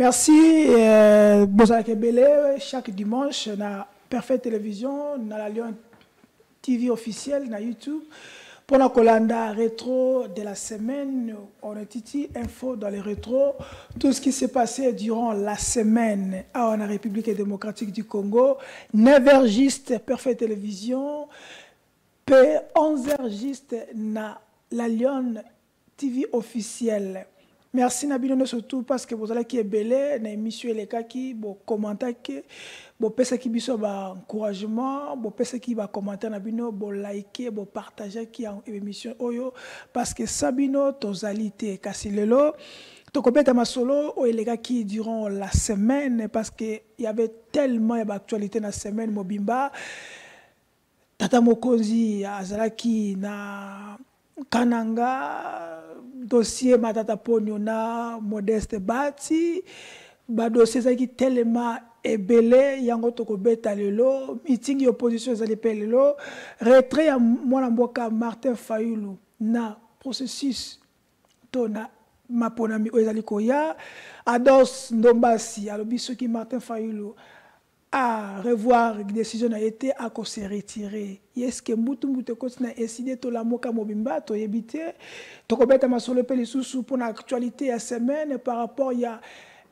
Merci. Bozalaki Belé, chaque dimanche, na Parfait Télévision, na la Lyon TV officielle, na YouTube. Pour la Colanda rétro de la semaine, on a titi info dans les rétros, tout ce qui s'est passé durant la semaine en République démocratique du Congo, 9h juste Parfait Télévision, 11h juste na la Lyon TV officielle. Merci Nabino surtout parce que vous allez qui est belé, na émission les cas qui bon commenter que bon pesa qui biso ba encouragement, bon pesa qui ba commenter Nabino, bon liker, bon partager qui en émission oyo parce que Sabino tozalité kasilelo to kopeta masolo o les gars qui durant la semaine parce que il y avait tellement d'actualité dans la semaine mobimba Tata Mokonzi azalaki na Kananga dossier Matata Ponyo na Modeste Bati ba dossier qui tellement ebele yango toko beta lelo meeting opposition ezali pe lelo retrait ya mwana mboka Martin Fayulu na processus to na maponami ezali koya Ados Ndombasi alobi soki Martin Fayulu à revoir décision a été à se retirer. Est-ce que Moutumboute continue à décider de la moka mobimba to yebite to kobeta masolo pe lisusu pour l'actualité à semaine par rapport il y a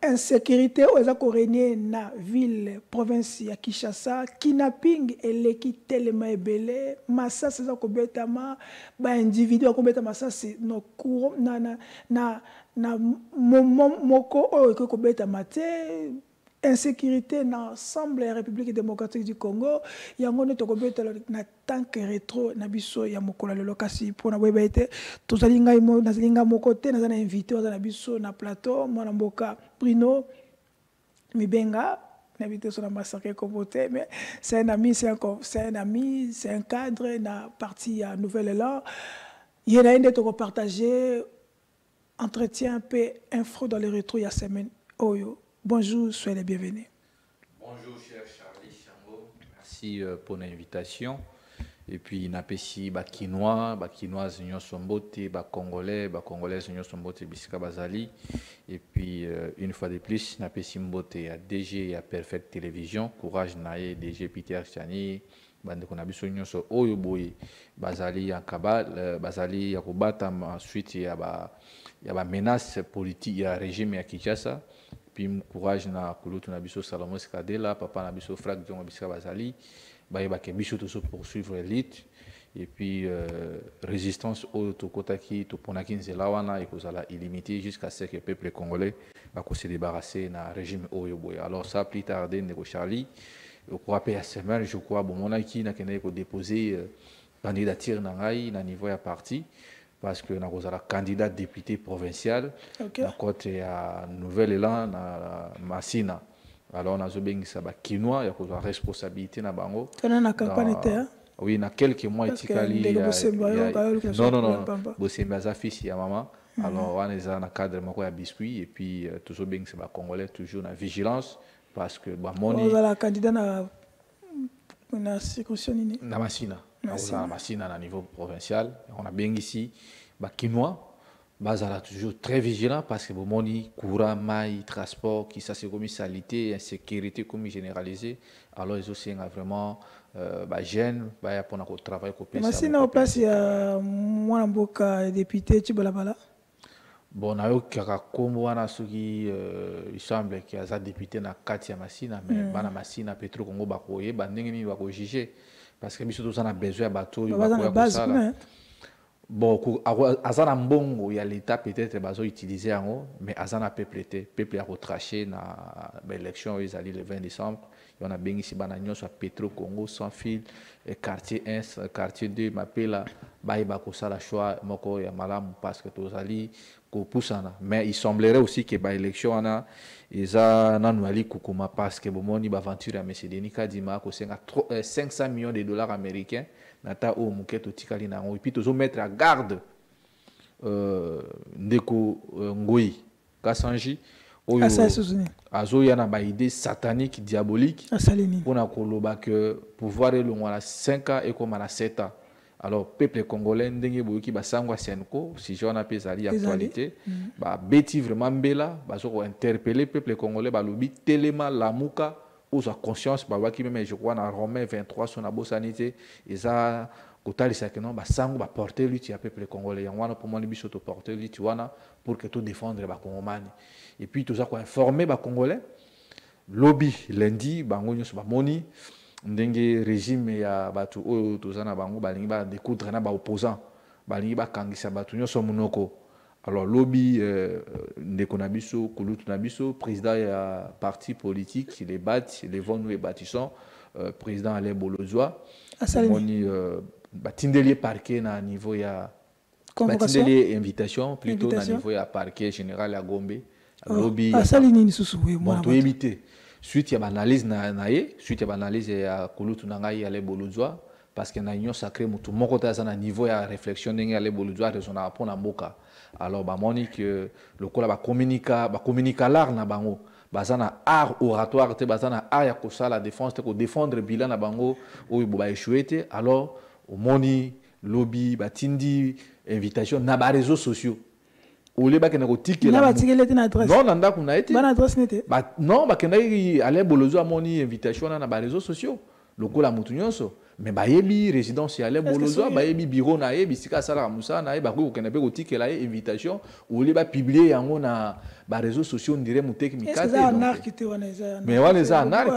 insécurité aux akorené na ville province ya Kinshasa kidnapping eleki tellement ebele massa ça kobeta ma ba individu kobeta massa c'est no courant na moko o kobeta mate insécurité dans l'ensemble de la République démocratique du Congo, il y a un na tant que rétro na biso ya mokola lelo kasi pona boyeba ete tozalinga imo nazalinga mokote nazana invité na biso na plateau mwana mboka Bruno Mibenga n'habite sur la massacre compoté mais c'est un ami c'est un cadre na partie à Nouvelle Élan il y a une de partager entretien peu info dans les rétro ya semaine oyo. Bonjour, soyez les bienvenus. Bonjour, cher Charlie Chango. Merci pour l'invitation. Et puis, napesi bakinois, Union Sombote, Congolais, Union Sombote, Bisika Bazali. Et puis, une fois de plus, napesi Mbote à DG et à Perfect Télévision. Courage nae, DG Peter Chani, bande qu'on a biso Union so Oyoboy, Bazali en Kabal, Bazali à Kobata, ensuite il y a menace politique, il y a régime à Kinshasa. Puis courage na kulutu na biso Salomon Skadela papa na biso Frag Djongo Bisika Bazali ba ke biso to poursuivre l'élite et puis résistance au tokotaki to ponaki nzela wana ekozala illimité jusqu'à ce que le peuple congolais va se débarrasser na régime oyoboy. Alors ça plus tard Ndeko Charlie au crois à semaine je crois bon monaki na kene ko déposer candidature na ngai na niveau ya parti parce que nous avons un candidat député provincial à côté à Nouvelle-Élan na Massina. Alors nous avons une Kinois, il y a une responsabilité na bango. Oui, dans quelques mois itikali non Bosemba za fils ya maman. Alors on est dans cadre moko ya biscuit et puis toujours bien c'est ba congolais toujours na vigilance parce que ba moni la candidat na circonscription ni na Massina. Massina à niveau provincial. On a bien ici, Kinois, Bazala toujours très vigilant parce que bon, courant, maille, transport, qui ça c'est comme salité, insécurité comme généralisée. Alors ils aussi vraiment gêne, pour notre travail. Massina au place il y a moi un député tu balabala. Bon, on a eu il semble qu'il y a un député na Katia Massina, mais bana Massina Petro Congo bakoye, bandengeni bako juger. Parce que nous avons besoin de bateaux. Bon, azana mbongo, il y a l'État peut-être bazo utiliser en mais azana peuple a retraché na l'élection ils allaient le 20 décembre. Il y en a bien ici bananion sur Petro Congo sans fil quartier 1, quartier 2 m'appelle ba ko sala choix moko ya malamu parce que tous ali ko poussana mais il semblerait aussi que ba élection ana eza nanu ali kukuma parce que bomoni ba aventure ya monsieur Denis Kadima ko 500 millions de dollars américains nata o muketo tikali na ngo et puis toujours mettre à garde ndeko ngoi Kasanji azo yana ba idée satanique diabolique pour na koloba que pouvoir elongwa na 5 ans et comme na 7 ans Alors peuple congolais ndenge boyoki basangwa senko si jona pe zali actualité ba beti vraiment mbela bazoko interpeller peuple congolais ba lobi telema lamuka oza conscience ba waki même je crois na Romain 23 son abosanité eza kotalisa que non basango ba porter lutte ya peuple congolais yangwana pour moi biso to porter lutte wana pour que tout défendre ba congomani et puis tout ça ko informer ba congolais lobby lundi bango nyonso ba moni ndenge régime ya batu oyo tozana bango balingi ba découdre na ba opposant balingi ba kangisa batu nyonso munoko. Alors lobby ndeko na biso kulutu na biso président ya parti politique les bat les vont nous bâtissons président Alain Bolozwa moni batindeli parquet na niveau ya batindeli invitation plutôt na niveau ya parquet général ya Gombe lobby asali nini susu we moi to éviter suite ya analyse na ye suite ya analyse ya kulutu na ngai Alain Bolozwa parce que na union sacrée mutu moko ta na niveau ya réflexion ndenge Alain Bolozwa raisonna pour na mboka. Alors ba moni que le kola ba communica l'art na bango bazana art oratoire te bazana art ya kosa la défense te ko défendre bilan na bango oyo ba échoué te. Alors au moni lobby batindi invitation na ba réseaux sociaux ole ba kenako tikela na ba tikela na adresse non nanda kuna été ba adresse nete ba non ba kenaki Alain Bolozwa moni invitation na ba réseaux sociaux lokola mutu nyonso mais bayebi résidence ya Alain Bolozwa bayebi bureau na ye bisika sala musa na ye ba ko kenape ko tikela ye invitation ole ba publier yango na ba réseaux sociaux ndire muteki mikate c'est un arc te wana eza mais wana eza un arc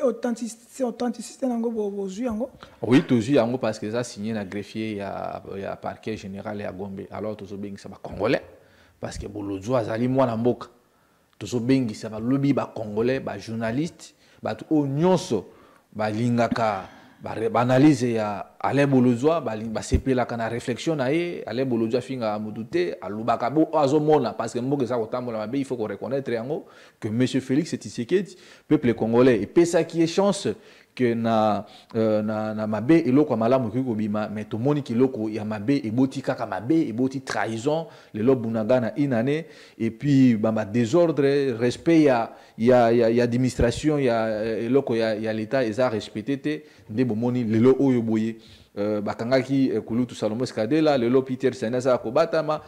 authenticité nango bozu yango oui tozu yango parce que ça signé na greffier ya parquet général ya Gombe. Alors tozo bengisa ba congolais parce que Bolozwa azali mwana mboka tozo bengisa ba lobby ba congolais ba journaliste ba o nyonso ba lingaka ba analyse ya Alain Bolozwa ba sepela kana réflexion na ye Alain Bolozwa finga mudute alubaka bo azomona parce que mboka za kotambola mabe il faut qu'on reconnaître yango que monsieur Félix Tshisekedi peuple congolais et pesa qui est chance que na mabe eloko malamu kiko bima mais to moni kiloko ya mabe eboti kaka mabe eboti trahison le lobunaga na inane et puis ba désordre respect ya administration ya eloko ya l'état eza respecté te nde bomoni lelo oyo boye bakangaki kulutu Salomo Skadela lelo Peter Senasa kobatama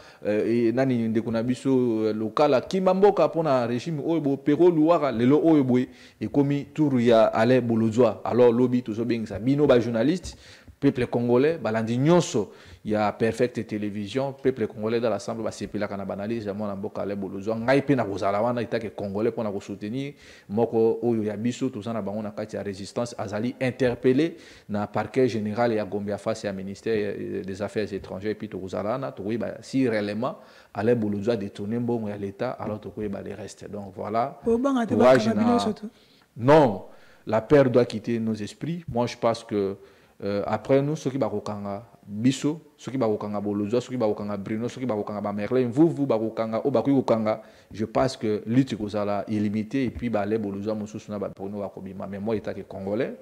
nani ndeko na biso lokala kimamboka pona régime oyo bo pero luara lelo oyo boye ekomi tour ya Alain Bolozwa. Alors lobby tozo bengisa bino ba journaliste peuple congolais balandi nyonso ya perfecte télévision peuple congolais dans l'assemblée ba sepela kana banalise ya mona mboka Alain Bolozwa ngai pe na kozala wana itake congolais pona ko soutenir moko oyo ya biso tozana bango na kati ya résistance azali interpellé na parquet général ya Gombe face ya ministère des affaires étrangères et puis tozala na to ba si réellement Alain Bolozwa détourner mbongo ya l'état alors to ba les restes. Donc voilà non la peur doit quitter nos esprits. Moi je pense que après nous ceux qui bakokanga biso ceux qui bakokanga Bolozwa ceux qui bakokanga Bruno ceux qui bakokanga ba Merlin vous bakokanga o bakokanga je pense que lutte kozala illimité et puis Alain Bolozwa mosusu na ba Bruno bakobima. Mais moi état que congolais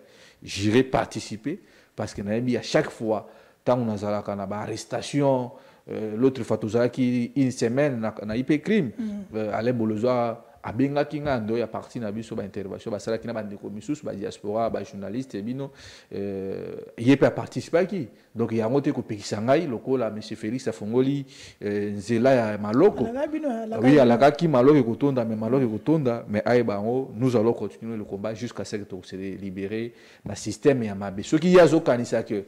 j'irai participer parce que na à chaque fois tant on azala kana ba arrestation l'autre fois tozalaki une semaine na IP crime Alain Bolozwa abenga kinga ndo ya parti na biso ba intervention ba sala kina ba ndeko misusu ba diaspora ba journaliste bino yepe participer ki donc ya ngote ko pekisa ngai lokola monsieur Félix afongoli nzela ya maloko oui alaka ki maloko kotonda mais maloko kotonda mais ay bango nous allons continuer le combat jusqu'à ce que to se libérer na système ya mabe ce qui yazo kanisa que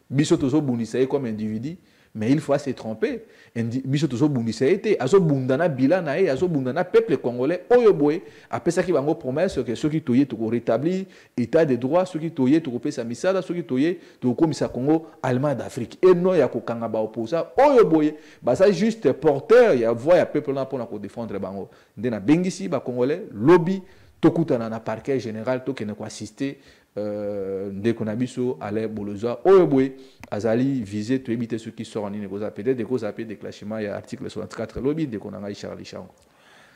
biso tozo bundisa comme individu. Mais il faut se tromper. Biso tozo bundisa été azo bundana bilan na e azo bundana peuple congolais oyo boy après ça qui va ngo promesse que ceux qui toyé to rétablir état de droit ceux qui toyé to pesa misala ceux qui toyé to komisa Congo allemand d'Afrique et non ya ko kanga ba opposa oyo boy ba ça juste porteur ya voix ya peuple là pour na ko défendre bango ndena bengisi ba congolais lobby tokutana na parquet général to kene ko assister ndeko na biso Alain Bolozwa oyo boy azali visé to éviter ceux qui sortent en ligne peut-être de cause appel déclenchement il y a article 64 lobby de konanga Charlie Chango.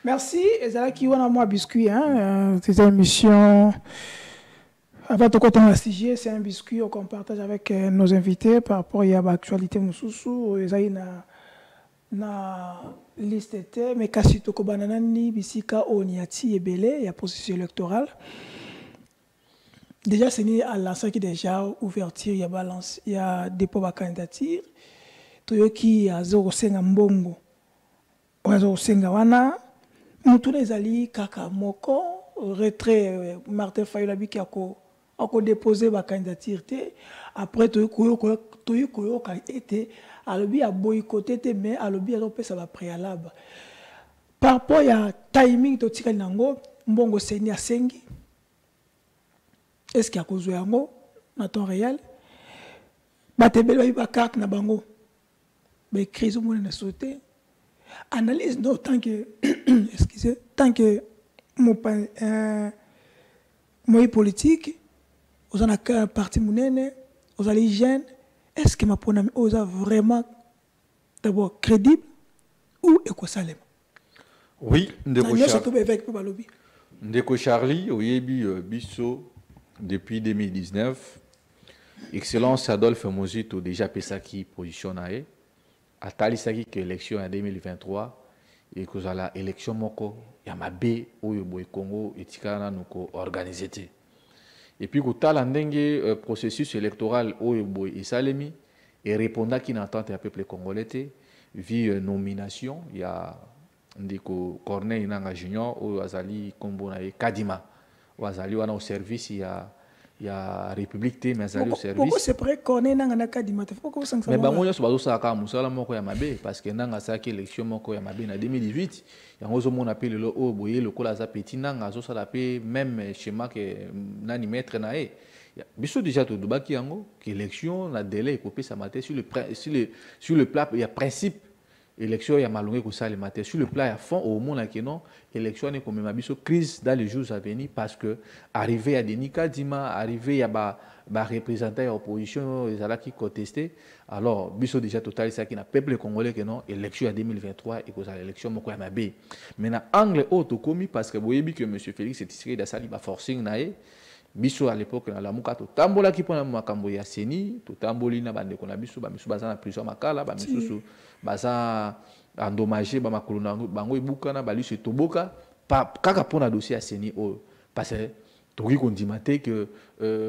Merci ezala ki wana moi biscuit hein c'est une émission avant de continuer à sujet c'est un biscuit qu'on partage avec nos invités par rapport à l'actualité mususu ezali na liste te mais kasi to ko banana ni bisika oniati ebele ya processus électoral Déjà, c'est à lancé qui déjà ouverture, il y a balance, il y a dépôt de candidature. Toyoki a 0,5 mbongo. Ou 0,5 wana. Mutu ezali kaka moko retrait Martin Fayulu biki ako déposer ba candidature té. Après toyoki ka été alobi a boycotté té mais alobi a pesa ba préalable. Par rapport à timing to tikali nango mbongo seni asengi. Est-ce qu'il y a cause yango na temps réel? Batebelo ba carte na bango. Mais crise au monde na sauté. Analyse non tant que excusez tant que mon politique aux en a parti monene aux alliés jeunes est-ce que ma ponami aux a vraiment d'abord crédible ou écosalem? Oui, Ndeko Charlie oyebi biso depuis 2019 Excellence Adolphe Mozito déjà pesaki position nae atalisaki que élection en 2023 et que la élection moko ya mabe oyo boy Congo etikana nuko organisé te. Et puis ko tala ndenge processus électoral oyo boy esalemi et répondant qui n'entente à peuple congolais te vi nomination ya ndiko Corneille Nanga Junior oyo azali kombo na Kadima ou azali wana au service ya République te mais azali au service. Pourquoi c'est prêt Corneille Nanga Kadima te pourquoi ça mais bango nyonso bazosala ka musala moko ya mabe parce que nanga saki élection moko ya mabe na 2018 yango zo mona pe lelo o boye lokola za petit nanga azosala pe même schéma que nani maître na e biso déjà to dubaki yango que élection na délai ko pesa maté sur le plat il y a principe élection ya malongé ko sala maté sur le plat à fond au monde que non élection ne comme biso crise dans les jours à venir parce que arrivé à Denis Kadima arrivé à ba représentant de l'opposition qui contesté alors biso déjà total ça qui n'a peuple congolais que non élection en 2023 et que ça l'élection moko ya mabe maintenant angle auto commis parce que boyebi que monsieur Félix Tshisekedi dasali ba forcing nae biso à l'époque na la muka to tambola ki pona makambo ya seni to tamboli na bande kona biso ba miso baza na prison makala ba miso baza endommagé ba makolo na bango ibuka na bali se toboka kaka pona dossier ya seni o parce que toki kondimate que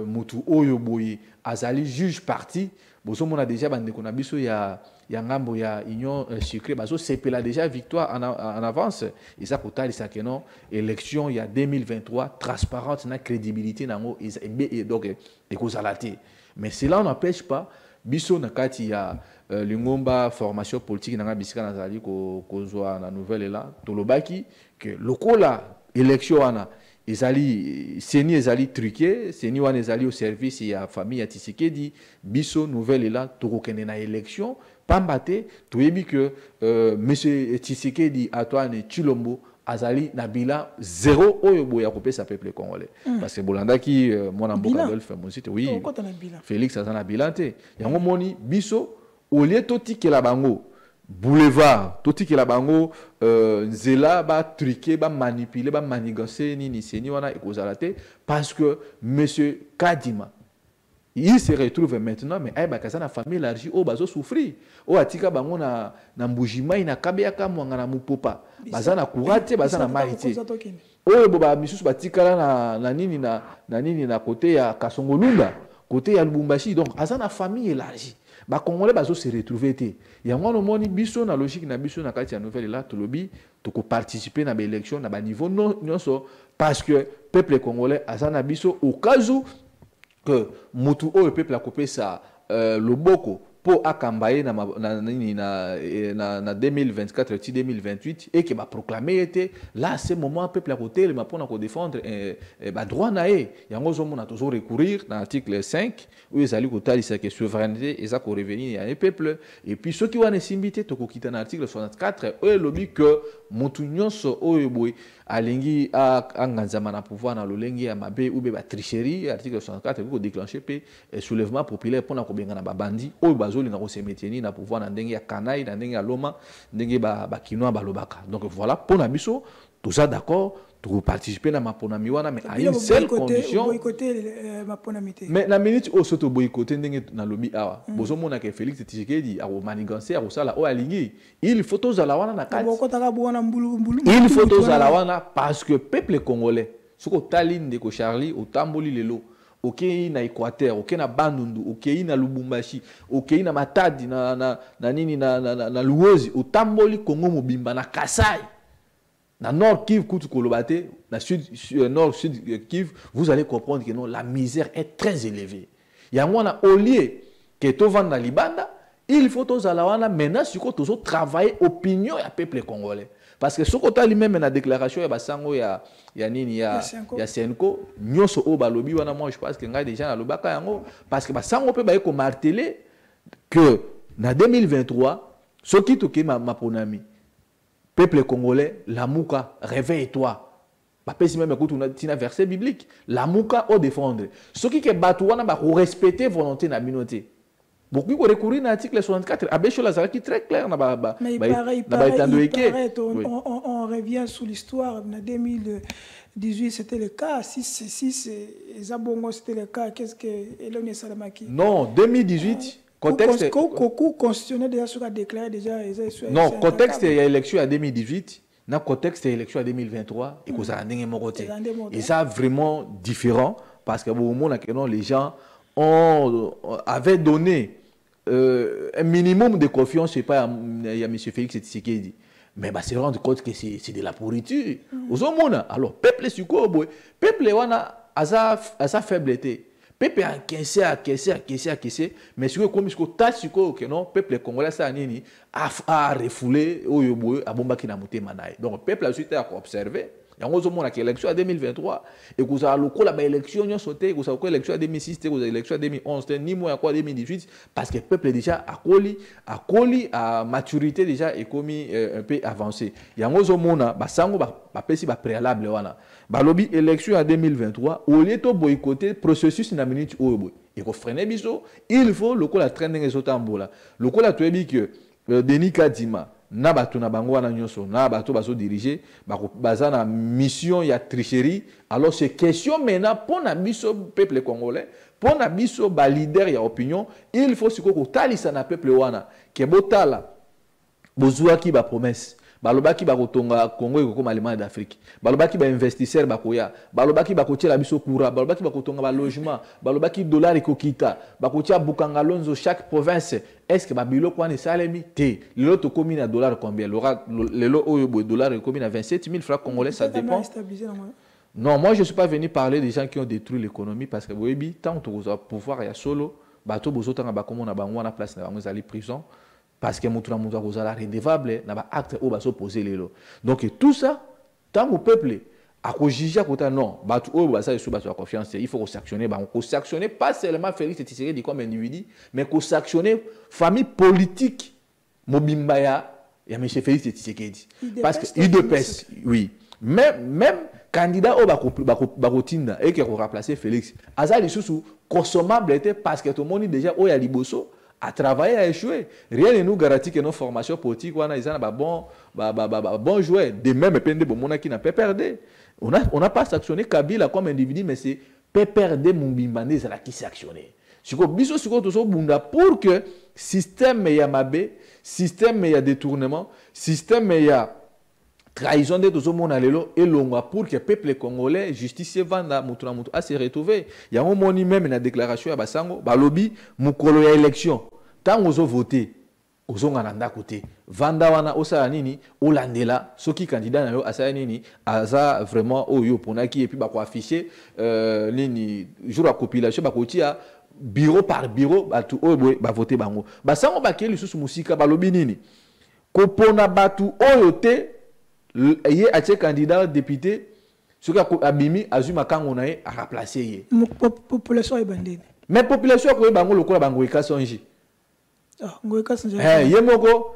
mutu oyo boyi azali juge parti boso mona déjà bande kona biso ya ngambo ya union secret baso sepela déjà victoire en avance et ça kotali ça que non élection il y a 2023 transparente na crédibilité nango et donc ekozalate mais cela n'empêche pas biso na kati ya lingomba formation politique nanga bisika nazali kozwa na nouvelle là tolobaki que lokola élection ana ezali seni ezali truqué seni wana ezali au service ya famille ya Tshisekedi biso nouvelle là tokokende na élection pambate toyebi que monsieur Tshisekedi Antoine Tshilombo azali na bilan 0 oyo boya kopesa peuple congolais parce que bolanda ki mona mboka Adolphe Mozito oui Félix azana bilan te yango moni biso au lieu totikela bango boulevard totikela bango nzela ba truquer ba manipuler ba manigancer ni seni wana ekozalate parce que monsieur Kadima il se retrouve maintenant mais ayba kasana famille élargie o bazo souffrir o atika bango na mbujima ina kabeyaka mwanga na mupopa bazana kurate bazana maite o boba misusu batikala na nini na côté ya Kasongolunda côté ya Lubumbashi donc azana famille élargie ba congolais bazo se retrouver te yango no moni biso na logique na biso na kati ya nouvelle là to lobi to ko participer na ba élection na ba niveau nyonso parce que peuple congolais azana biso au cas où que mutu o peuple a coupé ça loboko pour akambaye na 2024 et 2028 et que va proclamer était là ce moment peuple à côté le mapona ko défendre ba droit naé yango zo mona toujours recourir dans l'article 5 où ils allaient côté ça que souveraineté et ça ko revenir à un peuple et puis ceux qui vont simbité to ko kita na article 64 eux lobby que mutu nyonso oyo boy alingi anganzama na pouvoir na lolengi ya mabe ou be ba tricherie article 64 ko déclencher pe soulèvement populaire pour na ko benga na babandi oyo bazoli na ko se meteni na pouvoir na ndenge ya kanai na ndenge ya loma ndenge ba kinwa balobaka donc voilà pour na biso tout ça d'accord to participer na maponami wana mais à une seule condition boycotter maponamité mais la minute au soto boycotter ndenge na lobi awa bozo mona ke Félix Tshisekedi a manigancer a sala o alingi il faut tous ala wana na kati il faut tous ala wana parce que peuple congolais soko talinde ko Charlie au tamboli lelo okei na Équateur, okei na Bandundu, okei na Lubumbashi, okei na Matadi, na Luozi, otamboli Congo mobimba na Kasai, na Nord Kivu kutu kolobate, na Nord Sud Kivu, vous allez comprendre que non, la misère est très élevée. Yango na au lieu que to vendre na libanda, il faut tous alawana maintenant si ko tous travailler opinion ya peuple congolais. Parce que ce côté lui-même na déclaration ya basango ya nini ya Senko nyoso o balobi wana moi je pense que ngai déjà na lobaka yango parce que basango pe ba ko marteler que na 2023 ce qui toke ma ponami peuple congolais lamuka réveille-toi. Ba pesi même écoute on a tina verset biblique lamuka au défendre. Ce qui que batu wana ba respecter volonté na communauté. Beaucoup ont recouru à l'article 64. Abécho Lazara qui est très clair. Mais il paraît, on revient sous l'histoire. En 2018, c'était le cas. Si Zabongo, c'était le cas, qu'est-ce que Eloné Salamaki? Non, 2018, contexte. Coco constitutionnel déjà sur a déclaré déjà. Non, contexte il y a élection en 2018. Dans le contexte il y a élection en 2023. Et ça et ça vraiment différent parce que au moment où les gens avaient donné un minimum de confiance, je sais pas, il y a M. Félix Tshisekedi. Mais bah, se rendre compte que c'est de la pourriture. Alors, peuple sur quoi, peuple a sa faiblesse. Peuple a encaissé, mais sur comme ce que non, peuple congolais a refoulé, a bombardé na muté manaï. Donc, peuple a suite à observer. Il y a une élection en 2023 et vous avez une élection sauté, vous avez une élection en 2006, vous avez une élection en 2011, ni moins en 2018 parce que le peuple déjà a maturité déjà et commis un peu avancé. Il y a un préalable lobby élection en 2023 au lieu de boycotter le processus na minute et ko freiner biso, il faut le la trending et sotambola. Le la toebi que Denis Kadima na bato na bango wana nyonso na bato bazo diriger baza na mission ya tricherie. Alors c'est question maintenant pour na biso peuple congolais, pour na biso ba leader ya opinion, il faut siko ko talisa na peuple wana ke botala bozuaki ba promesse balobaki bakotonga Congo ekokoma Allemagne d'Afrique, balobaki ba investisseur bakoya, balobaki bakotia la biso courant, balobaki bakotonga ba logement, balobaki dollar ekokita, bakotia bukangalonzo chaque province. Est-ce que babilo kwa ne salemi te lelo to komi na dollar combien lelo oyo dollar ekomi na 27 000 francs congolais, ça dépend. Non, moi je suis pas venu parler des gens qui ont détruit l'économie parce que boyebi tant to pouvoir ya solo bato bozotanga bakomona bango na place na bango zali prison. Parce que mutu na mutu akozala redevable na ba acte o baso poser lelo. Donc tout ça tant au peuple a ko juger kota non batu o basa sous batu confiance, il faut sanctionner sanctionner pas seulement Félix Tshisekedi comme individu mais ko sanctionner famille politique mobimba ya M. Félix Tshisekedi parce que UDPS oui même candidat au bakotinda et qui a remplacé Félix azali sous consommable était parce que tout le monde déjà o ya liboso à travailler, à échouer. Rien ne nous garantit que nos formations politiques, on a bon joueur. De même, qui n'a pas perdu. On n'a pas sanctionné Kabila comme individu, mais c'est pas perdre mon bimbandé qui sanctionné. Pour que système y a mabé, système y a détournement, système y a trahison de tout le monde et l'on pour que le peuple congolais justicier vanda mutura mutu a se retrouver. Il y a un moment même dans la déclaration à Basango balobi mukolo ya élection tant ozo voter ozo ngana côté vanda wana osala nini olandela soki candidat na yo asala nini aza vraiment oyo ponaki et puis ba ko afficher nini jour à compilation ba ko tia bureau par bureau batu oyo ba voter bango Basango ba keli susu musika balobi nini ko pona batu oyo te il a été candidat député ce qui a bimi azuma kangonae a remplacer yé population est bandée mais population ko bango lokola bango ekasonji ngoeka sonji yemoko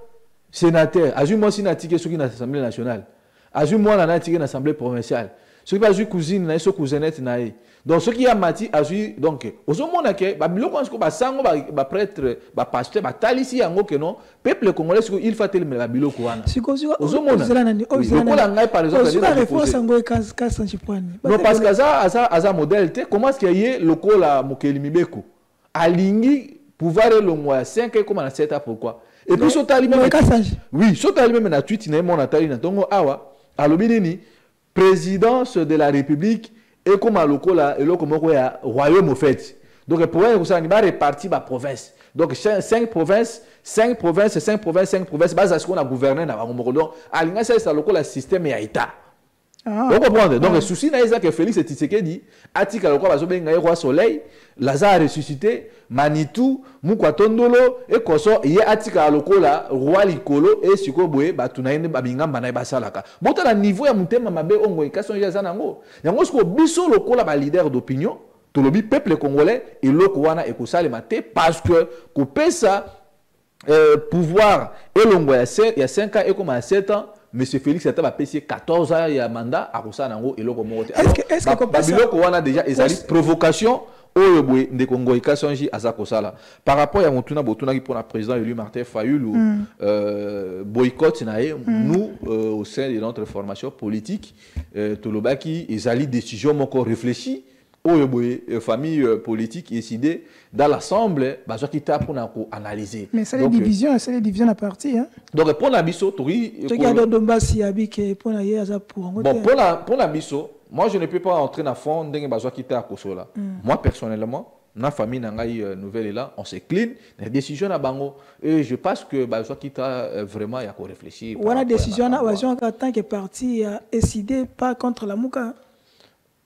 sénateur azuma sénatique soki na assemblée nationale azuma na natique na assemblée provinciale ce qui va jouer cousine na so cousinette na ye donc ce qui a mati azui donc ozomona ke ba biloko nsko ba sango ba prêtre ba pasteur ba talisi yango ke non peuple congolais il faut tellement ba biloko wana ozomona ozola ngai par exemple la réforme ngoeka ka sanji point non parce que ça modèle te comment est-ce qu'il y a lokola mokeli mibeko alingi pouvoir longwa 5 comme na 7 pourquoi et puis sotali même oui sotali même na tweet na mon atali na tongo awa alobi nini présidence de la République et comme à lokola et comme ya royaume au fait. Donc pour eux ça on va répartir la province. Donc 5 provinces, 5 provinces, 5 provinces, 5 provinces, base à ce qu'on a gouverné dans donc alinga ça lokola système ya état. Vous comprenez? Donc le souci c'est que Félix Tshisekedi atika lokola bazo benga roi soleil, Lazare ressuscité, Manitou, Mukwatondolo et Koso ye atika lokola roi likolo et siko boye batunaine babinga bana basalaka. Bota na niveau ya mutema mabe ongo ikaso ya zanango. Yango siko biso lokola ba leader d'opinion, to lobi peuple congolais et loko wana ekosala mate parce que couper ça pouvoir et longo ya 5 ans et comme à 7 ans. Monsieur Félix a passé 14 ans il y a mandat à Rosanango et l'autre monde. Est-ce que on a déjà des provocation au bout des Congo Kassanji à Zakosala par rapport à Montuna Botuna qui pour la président élu Martin Fayulu boycott nous au sein de notre formation politique Tolobaki ils allaient décision encore réfléchie aux familles politiques décidées dans l'Assemblée, bah, qui t'a pour analyser. Mais c'est les divisions à partir. Hein? Donc, pour la biso, pour la biso, moi je ne peux pas entrer dans le fond d'un qui t'a à Kosola. Moi personnellement, ma famille n'a pas nouvelle là, on s'incline, la décision à Bango, et je pense que Bazoa qui t'a vraiment y a réfléchi. On a décision à Bazoa en tant que parti a décidé pas contre la Mouka.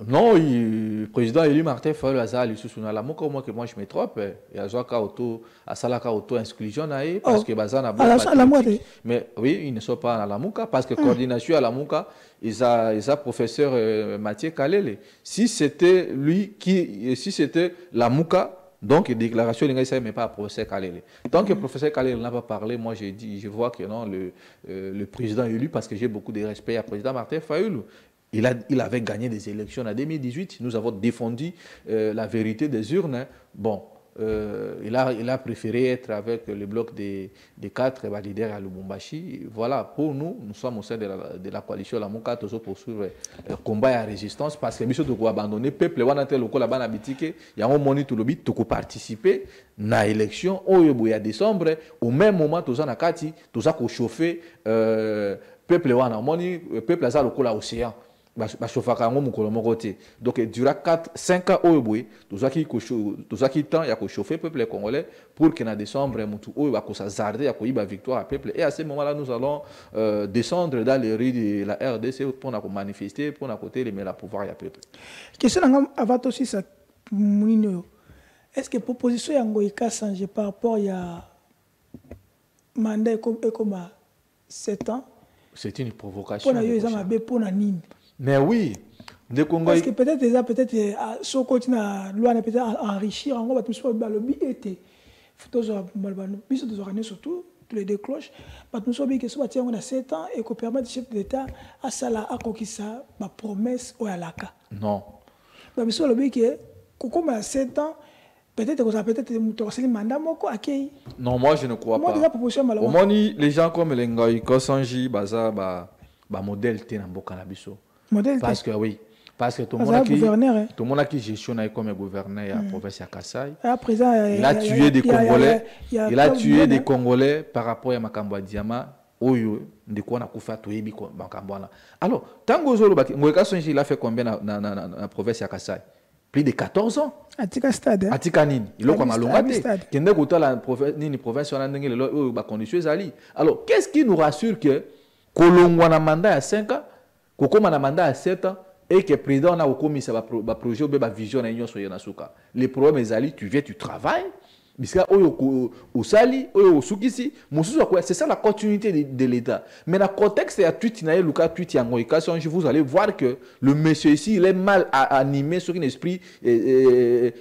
Non, le président élu Martin Fayulu Azali sous la Mouka, moi que moi je me trompe, il y a Zoaka auto à Salaka auto exclusion parce que Bazana mais oui, ils ne sont pas à la Mouka parce que coordination à la Mouka, ils a professeur Mathieu Kalele. Si c'était lui qui si c'était la Mouka donc, déclaration, il n'y a même pas à professeur Kalele. Tant que le professeur Kalele n'a pas parlé, moi j'ai dit, je vois que non, le président élu, parce que j'ai beaucoup de respect à président Martin Fayulu. Il avait gagné des élections en 2018. Nous avons défendu la vérité des urnes. Bon, il a préféré être avec le bloc des 4 leaders à Lubumbashi. Voilà, pour nous, nous sommes au sein de la coalition La Mouka, toujours poursuivre le combat et la résistance parce que nous avons abandonné le peuple. Il y a un moment où nous avons participé à l'élection au décembre. Au même moment, nous avons chauffé le peuple. Le peuple a l'océan. Donc, durant 5 ans, nous avons temps à chauffer le peuple congolais pour qu'en décembre, nous avons la victoire au peuple. Et à ce moment-là, nous allons descendre dans les rues de la RDC pour manifester, pour la pouvoir au peuple. Question avant aussi, est-ce que la proposition a changé par rapport à mandat comme 7 ans? C'est une provocation. Mais oui, des Congolais. Parce que peut-être, si on continue à enrichir, on va tous le but était. Surtout, tous les deux cloches. Nous sommes que si on a 7 ans et qu'on permet au chef de l'État à ça, à conquérir ma promesse au Alaka. Non. Mais si on a le but que, comme à 7 ans, peut-être que ça peut-être un mandat non, moi je ne crois pas. Au moins, les gens comme les Ngoï, Kosanji, Baza, modèle Tenambo Canabiso. Parce que oui, parce que tout le monde qui gestionne comme gouverneur à la province de Kassai. Il a tué des Congolais. Il a tué des Congolais par rapport à Makambo Diama. Oyo, de quoi on a fait tout ébi Makambo. Alors, Tango Zolo, il a fait combien dans la province de Kassai? Plus de 14 ans. Atika stade. Atika nini. Il a comme à l'ongate. Kende kota la province on a ndenge le conditions ali. Alors, qu'est-ce qui nous rassure que Kolongwa na mandat à 5 ans? Kokoma na mandat à 7 ans et que le président a commis ça projet ou ba vision na union soyena suka. Les problèmes ezali tu viens tu travailles biska oyo osali oyo osukisi mususu quoi c'est ça la continuité de l'état. Mais dans le contexte ya tweet na Luka tweet ya ngoikation vous allez voir que le monsieur ici il est mal animé sur un esprit il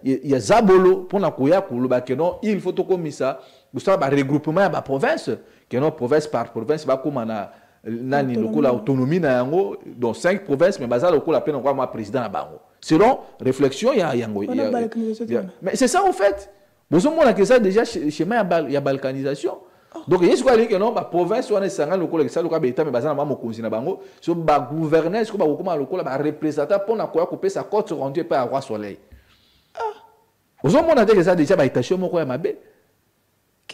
y a zabolo pour na koya kuluba que non il faut to commis ça vous savez ba regroupement ya ba province que non province par province ba comme na nani lokola autonomie na yango dans 5 provinces mais bazala lokola pe na président na bango selon réflexion il y a yango mais c'est ça en fait besoin moi que ça déjà chemin il y a balkanisation donc il y a ce quoi que non ba province on est sanga lokola que ça lokola beta mais bazala mamo konzi na bango so ba gouverneur ce ko ba kokoma lokola ba représentant pour na koya couper sa côte rendue par roi soleil besoin moi que ça déjà ba itation moko ya mabe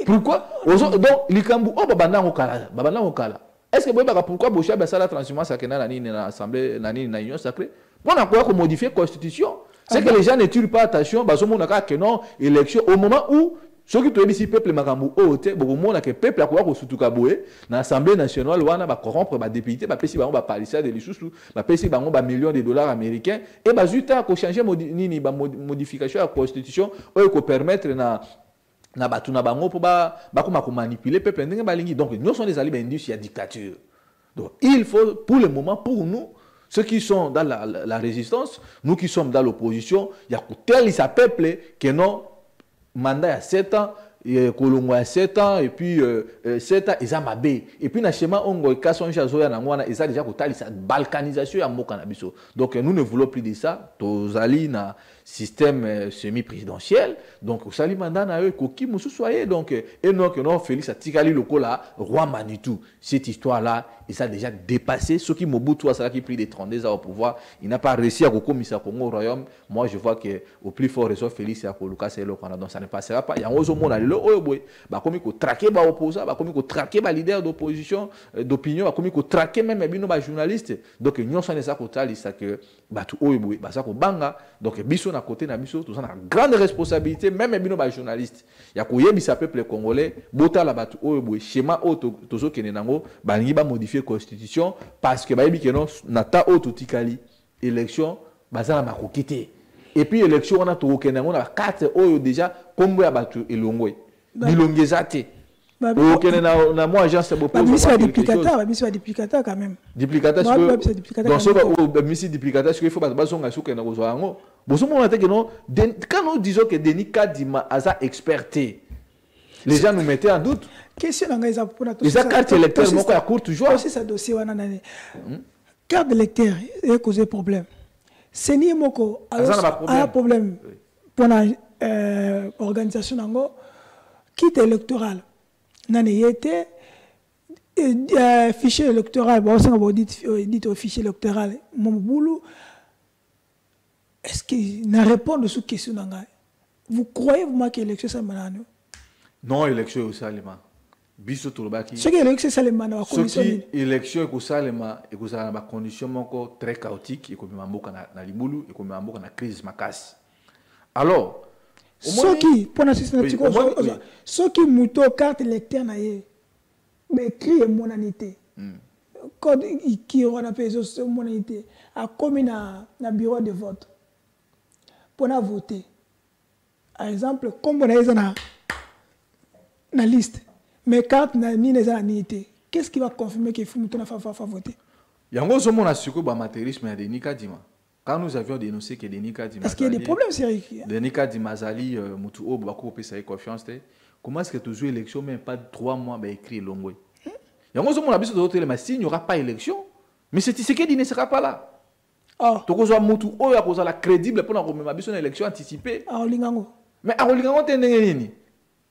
pourquoi donc likambu o babanda ngokala. Est-ce que pourquoi Bocha a la transhumance à l'Assemblée, à l'Union sacrée? On a quoi modifier la constitution. C'est que les gens ne tirent pas attention, bah, que non, élection, au moment où, ceux qui te disent peuple makambu ote, bon, moment que peuple a quoi surtout kaboué, dans l'Assemblée nationale, on a corrompre, bah, député, bah, pesi, bah, on va parler ça de l'issue, bah, pesi, bah, on va millions de dollars américains, et bah, juste à changer modification de la constitution, ou qu'on permettre na batu na bango pour ba manipuler peuple ndenge balingi. Donc nous sommes des alliés indus, il y a dictature. Donc il faut pour le moment pour nous ceux qui sont dans la résistance, nous qui sommes dans l'opposition, il y a tel sa peuple que non mandat à 7 ans, Kolongo à 7 ans et puis 7 ans ils ont mabé et puis na schéma ongo kason chazoya na ngwana ils ont déjà kotali sa balkanisation ya mboka na biso. Donc nous ne voulons plus de ça. Tozali na système semi-présidentiel. Donc, au sali mandat na eux, koki musu soyez. Donc, et non, Félix Tikali Lokola, roi Manitou. Cette histoire-là, il s'est déjà dépassé. Ceux qui Mobutu a qui pris des 32 ans au pouvoir, il n'a pas réussi à commissaire Congo au royaume. Moi, je vois que au plus fort réseau Félix et Lucas c'est le Canada. Donc, ça ne passera pas. Il y a un autre monde à l'eau, bah, comme il faut traquer les opposants, bah, comme il faut traquer les leaders d'opposition, d'opinion, bah, comme il faut traquer même les journalistes. Donc, nous sommes des acteurs, que, bah, tout haut, bah, ça, banga. Donc, biso à côté na biso, tous on a grande responsabilité, même les journalistes. Il y a quoi bisa peuple congolais, bota la batu oyo schéma auto tozo kenenango, balingi ba modifier constitution parce que ba yebi keno nata auto tikali élection bazala makokité. Et puis élection on a to kenenango na 4 oyo déjà kombo ya batu elongwe. Bilongezate. Au Kenya, na moi agence c'est beaucoup. Mais c'est duplicateur quand même. Duplicateur dans ce misi duplicateur ce qu'il faut pas zonga sou Kenya kozwango. Boso mo que non quand nous disons que Denis Kadima a experté. Les gens nous mettaient en doute. Question nga eza pour na to. Les cartes électorales moko ya court toujours. Aussi ça dossier wana nani. Carte d'électeur est causé problème. Seni moko a problème pour la organisation nango kit électoral. Nani était fichier électoral, bon, ça on dit au fichier électoral, mon boulot. Est-ce qu'il n'a répondu à cette question? Vous croyez vous que l'élection c'est malade? Non, élection c'est salima. Biso tolobaki. Ce qui élection c'est salima na condition. Ce qui élection est salima et que ça na condition moko très chaotique et que mamboka na libulu et que mamboka na crise makasi. Alors ce qui, pour l'instant, ce qui mouto carte électeur na ye, mais écrit monanité. Code qui on appelle ce monanité a commis na bureau de vote pour na voter. Par exemple, comme on a na liste, mais carte na ni les anité. Qu'est-ce qui va confirmer qu'il faut mouto na fa voter? Yango zo mona siko ba matérialisme ya Denis Kadima. Quand nous avions dénoncé que Denis Kadima... Parce qu'il y a des problèmes sérieux. Denis Kadima Zali, Moutou Obo, Bako Pesa confiance. Comment est-ce que tu joues l'élection, même pas 3 mois, bah, écrit Longwe? Il y a un moment où il n'y aura pas d'élection. Mais c'est ce qu'il dit ne sera pas là. Tu as Moutou Obo, tu as crédible pour une élection anticipée. Mais à Olingango, tu as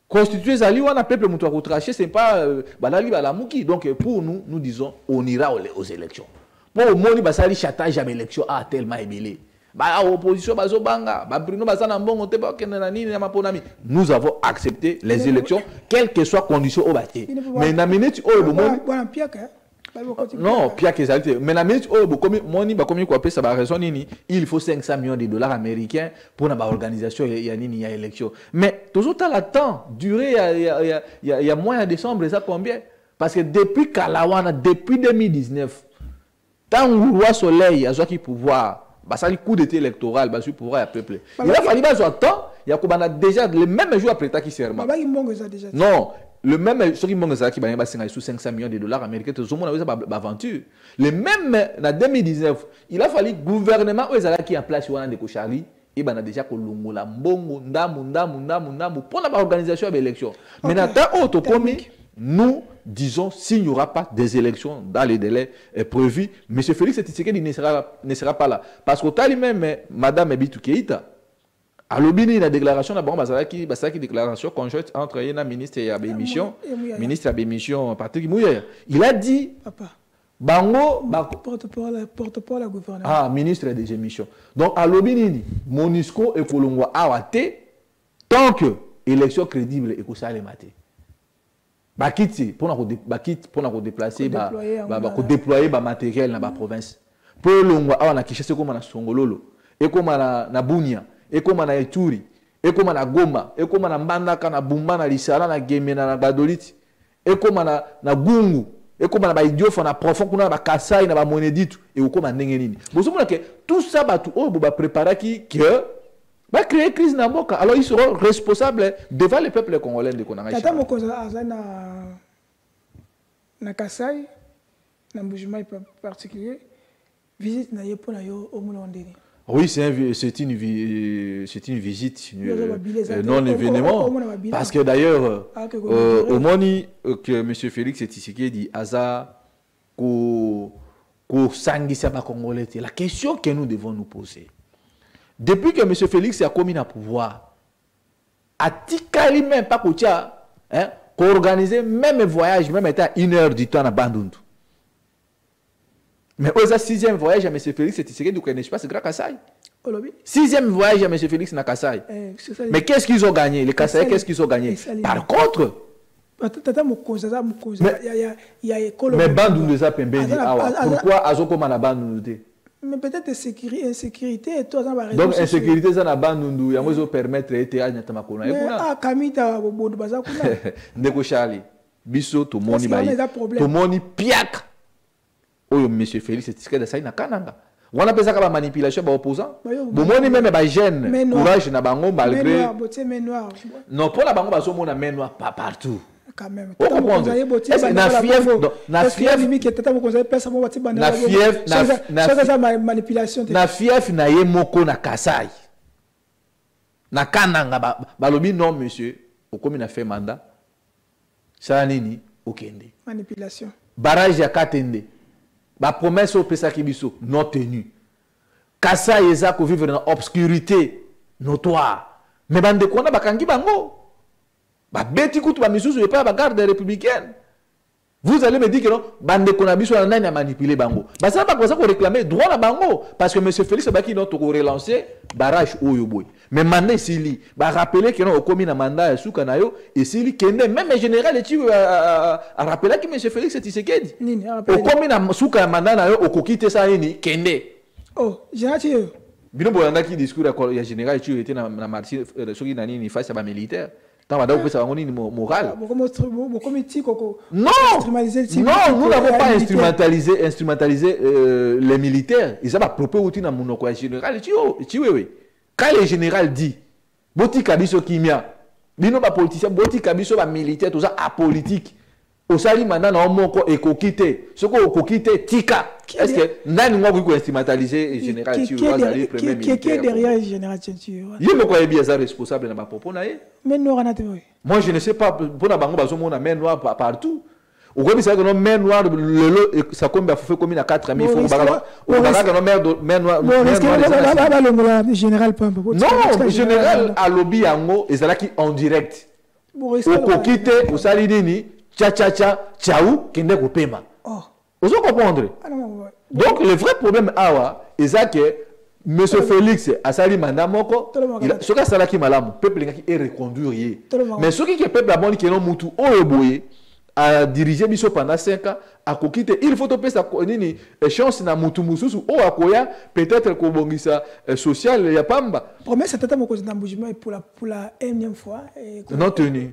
constitué Zali, on a peuple Moutou à retracher, ce n'est pas Balali Balamouki. Donc pour nous, nous disons, on ira aux élections. Pour le monde, il chata jamais élection a tellement ébélé. Opposition bazobanga, Bruno bazana mbongo te ba kenana nini na maponami. Nous avons accepté les élections quelles que soient conditions au bâti. Mais na minute au bomoni non, Pierre Kezalité. Mais la minute au bokomi moni ba komi ko appeler ça ba raison nini, il faut 500 millions de dollars américains pour na ba organisation ya nini ya élection. Mais toujours à la temps, durée il y a mois de décembre ça combien? Parce que depuis Kalawana depuis 2019 tant le roi soleil a joué pouvoir, bah ça le coup d'été électoral, bah sur pouvoir à peuple. Il a fallu pas temps, il y a déjà le même jour après qui serment. Non, le même ce qui manque ça qui va sous 500 millions de dollars américains, tout le monde a eu aventure. Le même en 2019, il a fallu gouvernement qui en place sur de Charlie et ben a déjà kolongola mbongo ndamu pour la organisation de l'élection. Maintenant autre premier nous disons s'il n'y aura pas des élections dans les délais prévus, M. Félix Tshisekedi ne sera pas là. Parce qu'au tal même, Mme Ebitu Keïta, à l'obéni la déclaration, qui déclaration conjointe entre le ministre et l'émission Patrick Mouyer. Il a dit, Bango, porte-parole à gouvernement. Ah, ministre des émissions. Donc, à l'obéni, Monisco et Kolongwa Awate, tant que élection crédible et que ça les maté. Bakiti pour nous déplacer déployer matériel dans la province po longwa awa na Kinshasa ekoma na Songololo ekoma na Bunia ekoma na Ituri ekoma na Goma ekoma na Mbandaka na Bumba na Lisala na Gemena na Badoliti ekoma na Gungu ekoma na Baidiofa na Profond kuna na Kasai na Bamoneditu et ekoma ndenge nini bozomona que tout ça batu o ba préparer que va créer crise na mboka. Alors ils seront responsables devant le peuple congolais de konanga. Tata mokonza azana na Kasai na Mbujimai particulier visite na yepo na yo au Mulondeni. Oui, c'est une visite non événement parce que d'ailleurs au moni que monsieur Félix Tshisekedi aza ko sangisa ba Congolais. La question que nous devons nous poser depuis que monsieur Félix a commis à pouvoir atikali même pas kotia hein organiser même voyage même état 1 heure du temps à Bandundu. Mais au 6e voyage à M. Félix Tshisekedi, du espace grâce à Kassai. 6e voyage à M. Félix na Kassai. Mais qu'est-ce qu'ils ont gagné? Les Kassai, qu'est-ce qu'ils ont gagné? Par contre, mais Bandundu ça pembeni awa. Pourquoi azokoma na Bandundu? Mais peut-être insécurité et tout ça va. Donc insécurité ça na Bandundu, yango zo permettre ete anyata makona. Ah kamita bobo baza kuna. Ndeko Charlie, biso to moni bayi. To moni piak. Oyo monsieur Félix Tshisekedi ça na kananga. On appelle ça comme manipulation ba opposant. Bon moni même ba jeune courage na bango malgré. Non pour la bango ba so mona main noire pas partout. Quand même. Na fief na fief na ye moko na Kasai. Na kananga ba lobi non monsieur, okomi na fait mandat. Ça nini okende. Manipulation. Barrage ya Katende. La promesse au Pesa Kibiso non tenue. Kassa Yeza ko vivre dans l'obscurité notoire. Mais bande kona bakangi bango. Ba beti kutu ba misusu et pas ba garde républicaine. Vous allez me dire que non, bande kona biso na nani a manipulé bango. Ba ça pas pour ça qu'on réclamer droit na bango parce que monsieur Félix Baki non to relancer barrage oyo boy. Mais mandé sili ba rappeler que non au commis na mandat suka na yo et sili kende même le général et a rappelé que monsieur Félix Tshisekedi au commis na suka mandat na yo okokite ça nini kende. Oh, j'ai bino bolanda ki discours ya général tu était na marché soki na nini face à ba militaire. Non, non, nous n'avons pas instrumentalisé les militaires. Ils ont propos outil dans mon général. Quand le général dit, Boti Kabiso Kimia, bino ba politicien, Boti Kabiso ba militaire, tout ça apolitique. Au sali maintenant on moko ekokite. Ce qu'on kokite tika. Est-ce que nani moi vous instrumentaliser le général Tio Azali premier militaire? Qui est derrière le général Tio? Il me croit bien ça responsable dans ma propos naé. Mais non moi je ne sais pas pour la bango bazo mona main noire partout. Au comme ça que non main noire ça comme ba fait comme na 4000 francs bagala. Au bagala non main noire. Le général Pamba. Non, le général a lobby yango ezalaki en direct. Au kokite au sali nini tchaou kende ko pema. Vous comprenez? Donc le vrai problème awa est que monsieur Félix a sali mandat moko ce que ça là qui malamu peuple ngaki est reconduire mais ce qui est peuple la bonne qui non mutu oyoboye a dirigé biso pendant 5 ans a kokite il faut topesa nini chance na mutu mususu o akoya peut-être ko bongisa social ya pamba promesse tata moko na Mbujimai pour la énième fois non tenu.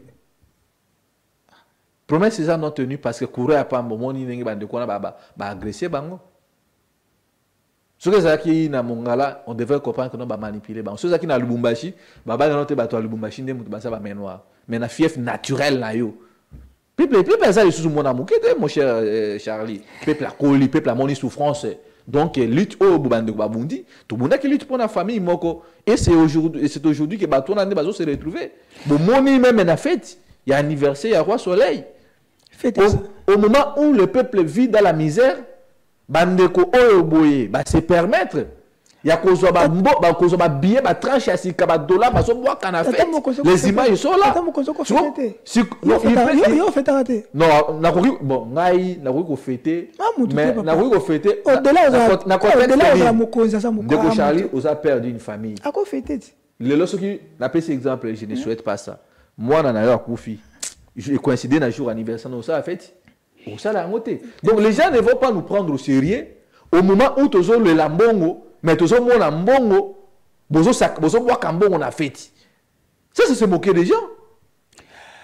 Promesse c'est ça non tenue parce que courir à pas moni nengi bande kona ba agresser bango. Ce que ça qui na mongala on devait comprendre que non ba manipuler bango. Ce qui na Lubumbashi baba non te bato Lubumbashi ndé mutu ba ça ba menoir. Mais na fief naturel na yo. Peuple ça les sous mon amour mon cher Charlie. Peuple la coli, peuple la moni souffrance. Donc lutte au bande babundi, tout monde qui lutte pour la famille moko et c'est aujourd'hui que bato na ndé bazo se retrouver. Bon moni même na fête, il y a anniversaire, il y a roi soleil. Au moment où le peuple vit dans la misère, bandeko oyoboye ba se permettre ya kozwa ba billet ba tranche ya sika ba dollar ba so bois kana fait les images sont là non na koki bon ngai na koki ko fêter mais na koki ko fêter na contexte mokonza sa mokonza de Charlie aux a perdu une famille a ko fêter le lorsque na pèse exemple je ne souhaite pas ça moi na yo akufi je coïncider na jour anniversaire non ça a fait au ça la moté donc les gens ne vont pas nous prendre au sérieux au moment où tu as le lambongo, mais tu as mon lambongo, bozo bois kambongo na fête. Ça, c'est se moquer des gens.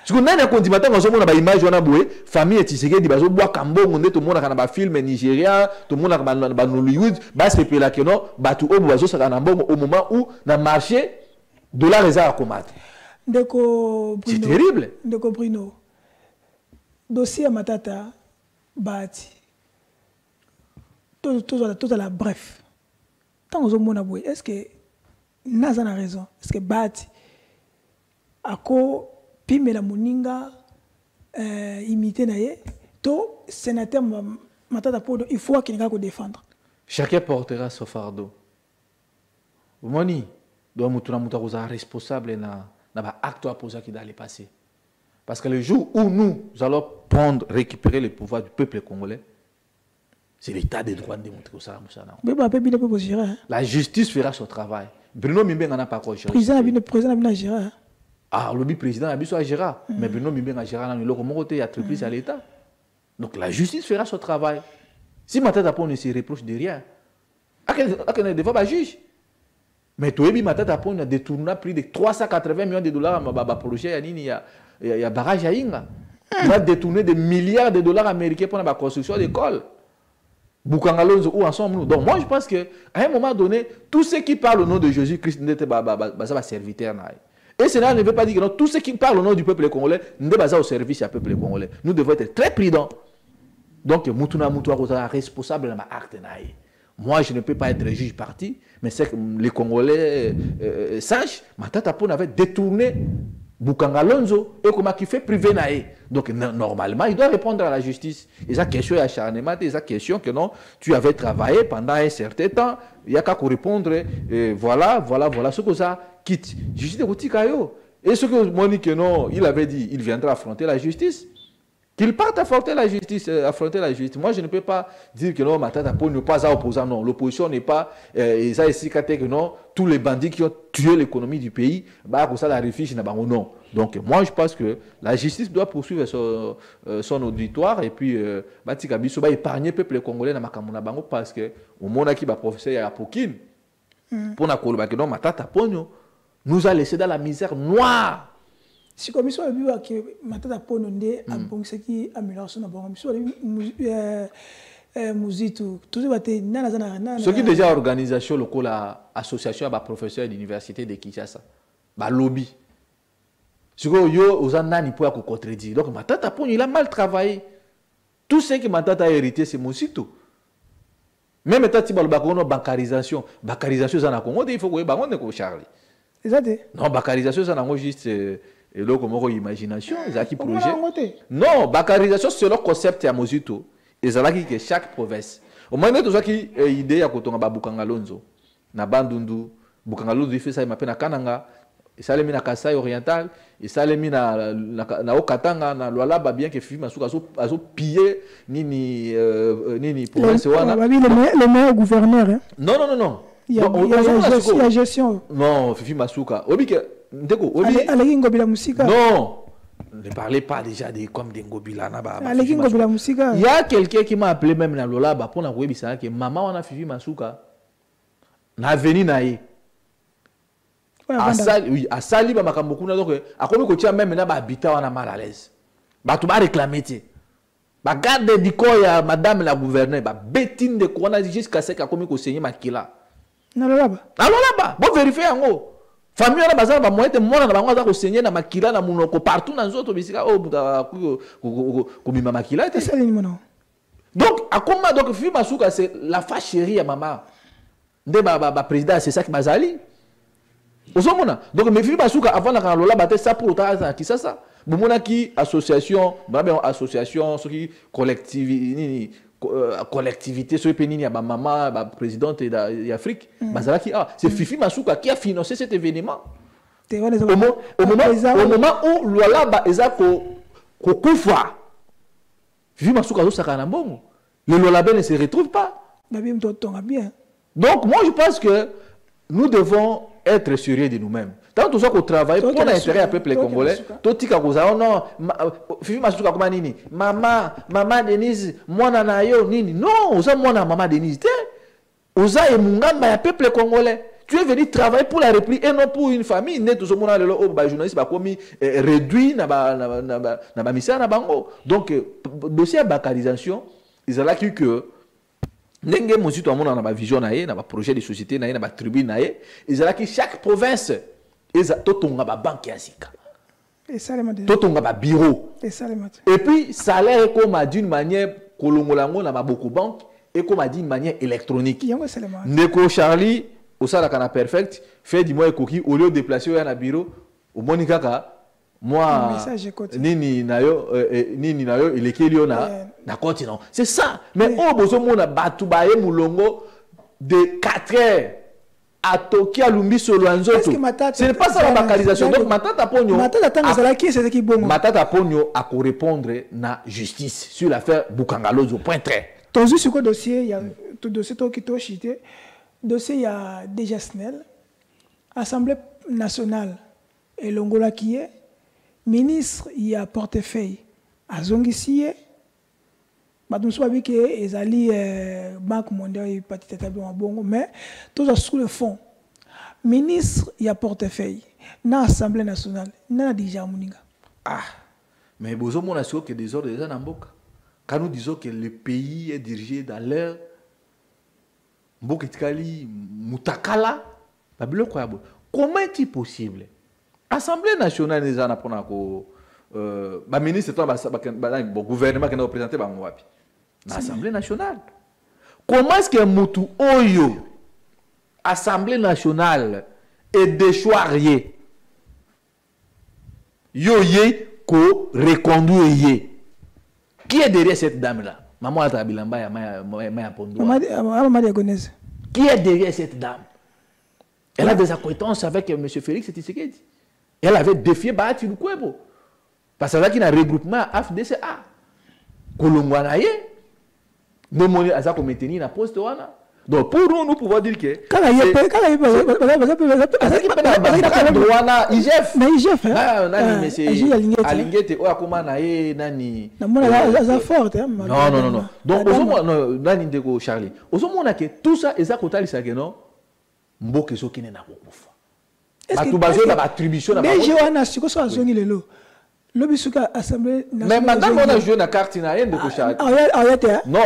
Parce que nous avons dit que les images de famille Tshisekedi di bazo bois kambongo, tout le monde a un film Nigeria, tout le monde a un Hollywood, c'est là que non, tout le monde a au moment où na marché dollar les a combattre. C'est terrible. Ndeko Bruno. Dossier Matata Bati. Tout à la bref. Tant que vous avez est-ce que Naza a raison? Est-ce que Bati ako pime la moninga imité naie to sénateur Matata Pono il faut qu'il n'ait défendre. Chacun portera son fardeau. Moni doit mutuna mutaruza responsable na acte à poser qui d'aller passer. Parce que le jour où nous allons récupérer le pouvoir du peuple congolais, c'est l'état des droits de démontrer ça. La justice fera son travail. Bruno Mimbe n'en a pas encore géré. Le président n'a géré. Ah, le président a soit géré. Mais Bruno Mimbe n'a géré dans le côté, il y a triplé à l'État. Donc la justice fera son travail. Si Matata Pon ne se reproche de rien, à quel devant le juge. Mais toi, Matata Pon a détourné plus de 380 millions de dollars à projet. Il y a barrage à Inga. Il a détourné des milliards de dollars américains pour la construction d'écoles. Boukangalonzo ou ensemble. Donc moi je pense qu'à un moment donné, tous ceux qui parlent au nom de Jésus-Christ n'étaient pas serviteurs. Et cela ne veut pas dire que non, tous ceux qui parlent au nom du peuple congolais n'étaient pas au service du peuple congolais. Nous devons être très prudents. Donc Moutouna Moutoua responsable de ma acte. Moi je ne peux pas être juge parti, mais c'est que les Congolais sachent, Matata Pon avait détourné Boukangalonzo et comment il fait privé naïe. Donc normalement il doit répondre à la justice. Et sa question est acharnement, et sa question que non, tu avais travaillé pendant un certain temps, il y a qu'à répondre, voilà ce que ça quitte. Justice de Boutikayo. Et ce que Monique non, il avait dit, il viendra affronter la justice. Qu'il parte affronter la justice, Moi, je ne peux pas dire que non, Matata Pon n'est pas opposant. Non, l'opposition n'est pas. Ils ont ici que non, tous les bandits qui ont tué l'économie du pays, bah, comme ça, la réfugie n'a pas non. Donc, moi, je pense que la justice doit poursuivre son auditoire et puis, Batika Bissou va épargner le peuple congolais dans Makamuna Bango parce que au monde qui va professeur à Pokin, pour la que non, Matata Pon nous a laissé dans la misère noire. Si comme ça, il y a que Matata Pon ndé abongisi amélioration na bango. Miso muzitu tout ça bate nana zana. Ce qui déjà organisation locale association à professeurs d'université de Kinshasa, ba lobby. Ce que yo aux nani pour contredire. Donc Matata Pon il a mal travaillé. Tout ce que Matata a hérité c'est Mosito. Même état ti balba ko no bancarisation ça na Congo il faut que bango ne ko Charlie. Exact. Non bancarisation ça na juste et là, comme imagination, ils ont qui projet. Non, bancarisation, c'est le concept à Mosito. Et c'est là que chaque province. Au moins, nous avons qui idée à côté de Boukangalonzo. Na Bandundu, Boukangalonzo, il fait ça, il m'appelle na Kananga. Et ça, il na Kasaï oriental. Et ça, il na Okatanga, na Lualaba, bien que Fifi Masuka a pillé ni province. Le meilleur gouverneur. Non. Il y a gestion. Non, Fifi Masuka. Non, ne parlez pas déjà de comme des Ngobila. Il y a quelqu'un qui m'a appelé même dans Lola pour la que maman on a Fifi Masuka na venu naïe. Oui, à Sali ba makamboku na donc a comme ko tia même na ba habitat on a mal à l'aise. Ba tout ba réclamer ti. Ba garde du corps ya madame la gouverneure ba bétine de corona jusqu'à ce qu'a comme ko signer makila. Na Lola ba. Bon vérifier en haut. Famille na bazana ba moite mona na bango za ko signer na makila na munoko partout na nzoto bisika oh ko bima makila te ça mono. Donc à comment donc Fifi Masuka c'est la fâche chérie à maman. Nde ba président c'est ça qui bazali. Osomona. Donc mais Fifi Masuka avant na Lola ba te ça pour ta qui ça. Bomona qui association, association ce qui collectivité ce pays ya ba maman ba présidente d'Afrique bazalaki c'est Fifi Masuka qui a financé cet événement au moment où Lola ba ezako kufa Fifi Masuka zo saka na mbongo le Lola ne se retrouve pas bien. Donc moi je pense que nous devons être sérieux de nous-mêmes. Tant que nous travaillons pour l'intérêt du peuple congolais, tout ce que non, maman Denise, moi nanayo nini. Non, oza moi maman Denise. Oza et mungamba ya peuple congolais. Tu es venu travailler pour la République et non pour une famille. Né tout ce monde les journalistes ba komi réduit na ba misa na bango. Donc dossier bakarisation, ils ont là que ndenge mo tout le monde na ba vision na ye, na ba projet de société na ye, na ba tribune na ye, ils ont là que chaque province totonga ba banque ya sika. Et ça les totonga ba bureau. Et puis salaire comme d'une manière kolongolango na ba beaucoup banque et comme d'une manière électronique. Ndeko Charlie au sala kana perfect fait du moins coquille au lieu de déplacer à bureau au monikaka moi nini nayo il est kelio na continent. C'est ça. Mais au besoin mona batu bae mulongo de 4 heures à Tokyo à Lumbi Solwanzoto. Ce n'est pas ça la localisation. Donc Matata Pogno Matata Pogno a ko répondre na justice sur l'affaire Bukangalozo point très. Ton sur quoi dossier il y a tout dossier qui t'a cité. Dossier il y a déjà SNEL, Assemblée nationale et l'Ongola qui est ministre il y a portefeuille à Zongisie. Badum soit que ezali banque mondiale et parti établement bongo mais tout sur le fond ministre il y a portefeuille na Assemblée nationale na déjà muninga. Ah mais bozo mon assure que des ordres déjà n'amboka. Quand nous disons que le pays est dirigé dans l'air Mbokitkali Mutakala comment est-il possible? Assemblée nationale des gens apprennent ko ministre bon gouvernement qui a représenté wapi l'Assemblée nationale. Comment est-ce que mutu oyo Assemblée nationale est déchoirié yo ye ko reconduire? Qui est derrière cette dame là? Maman a tabilamba ya maya pondo. Qui est derrière cette dame? Elle a des acquaintances avec M. Félix Tshisekedi. Elle avait défié Bahati Lukwebo. Parce qu'il y a un regroupement AFDCA. Kolongwanaye. Nous monnaie à ça comme maintenir la poste. Donc pour nous, nous pouvons dire que non. Donc Charlie, tout ça mais madame, on a joué la carte non,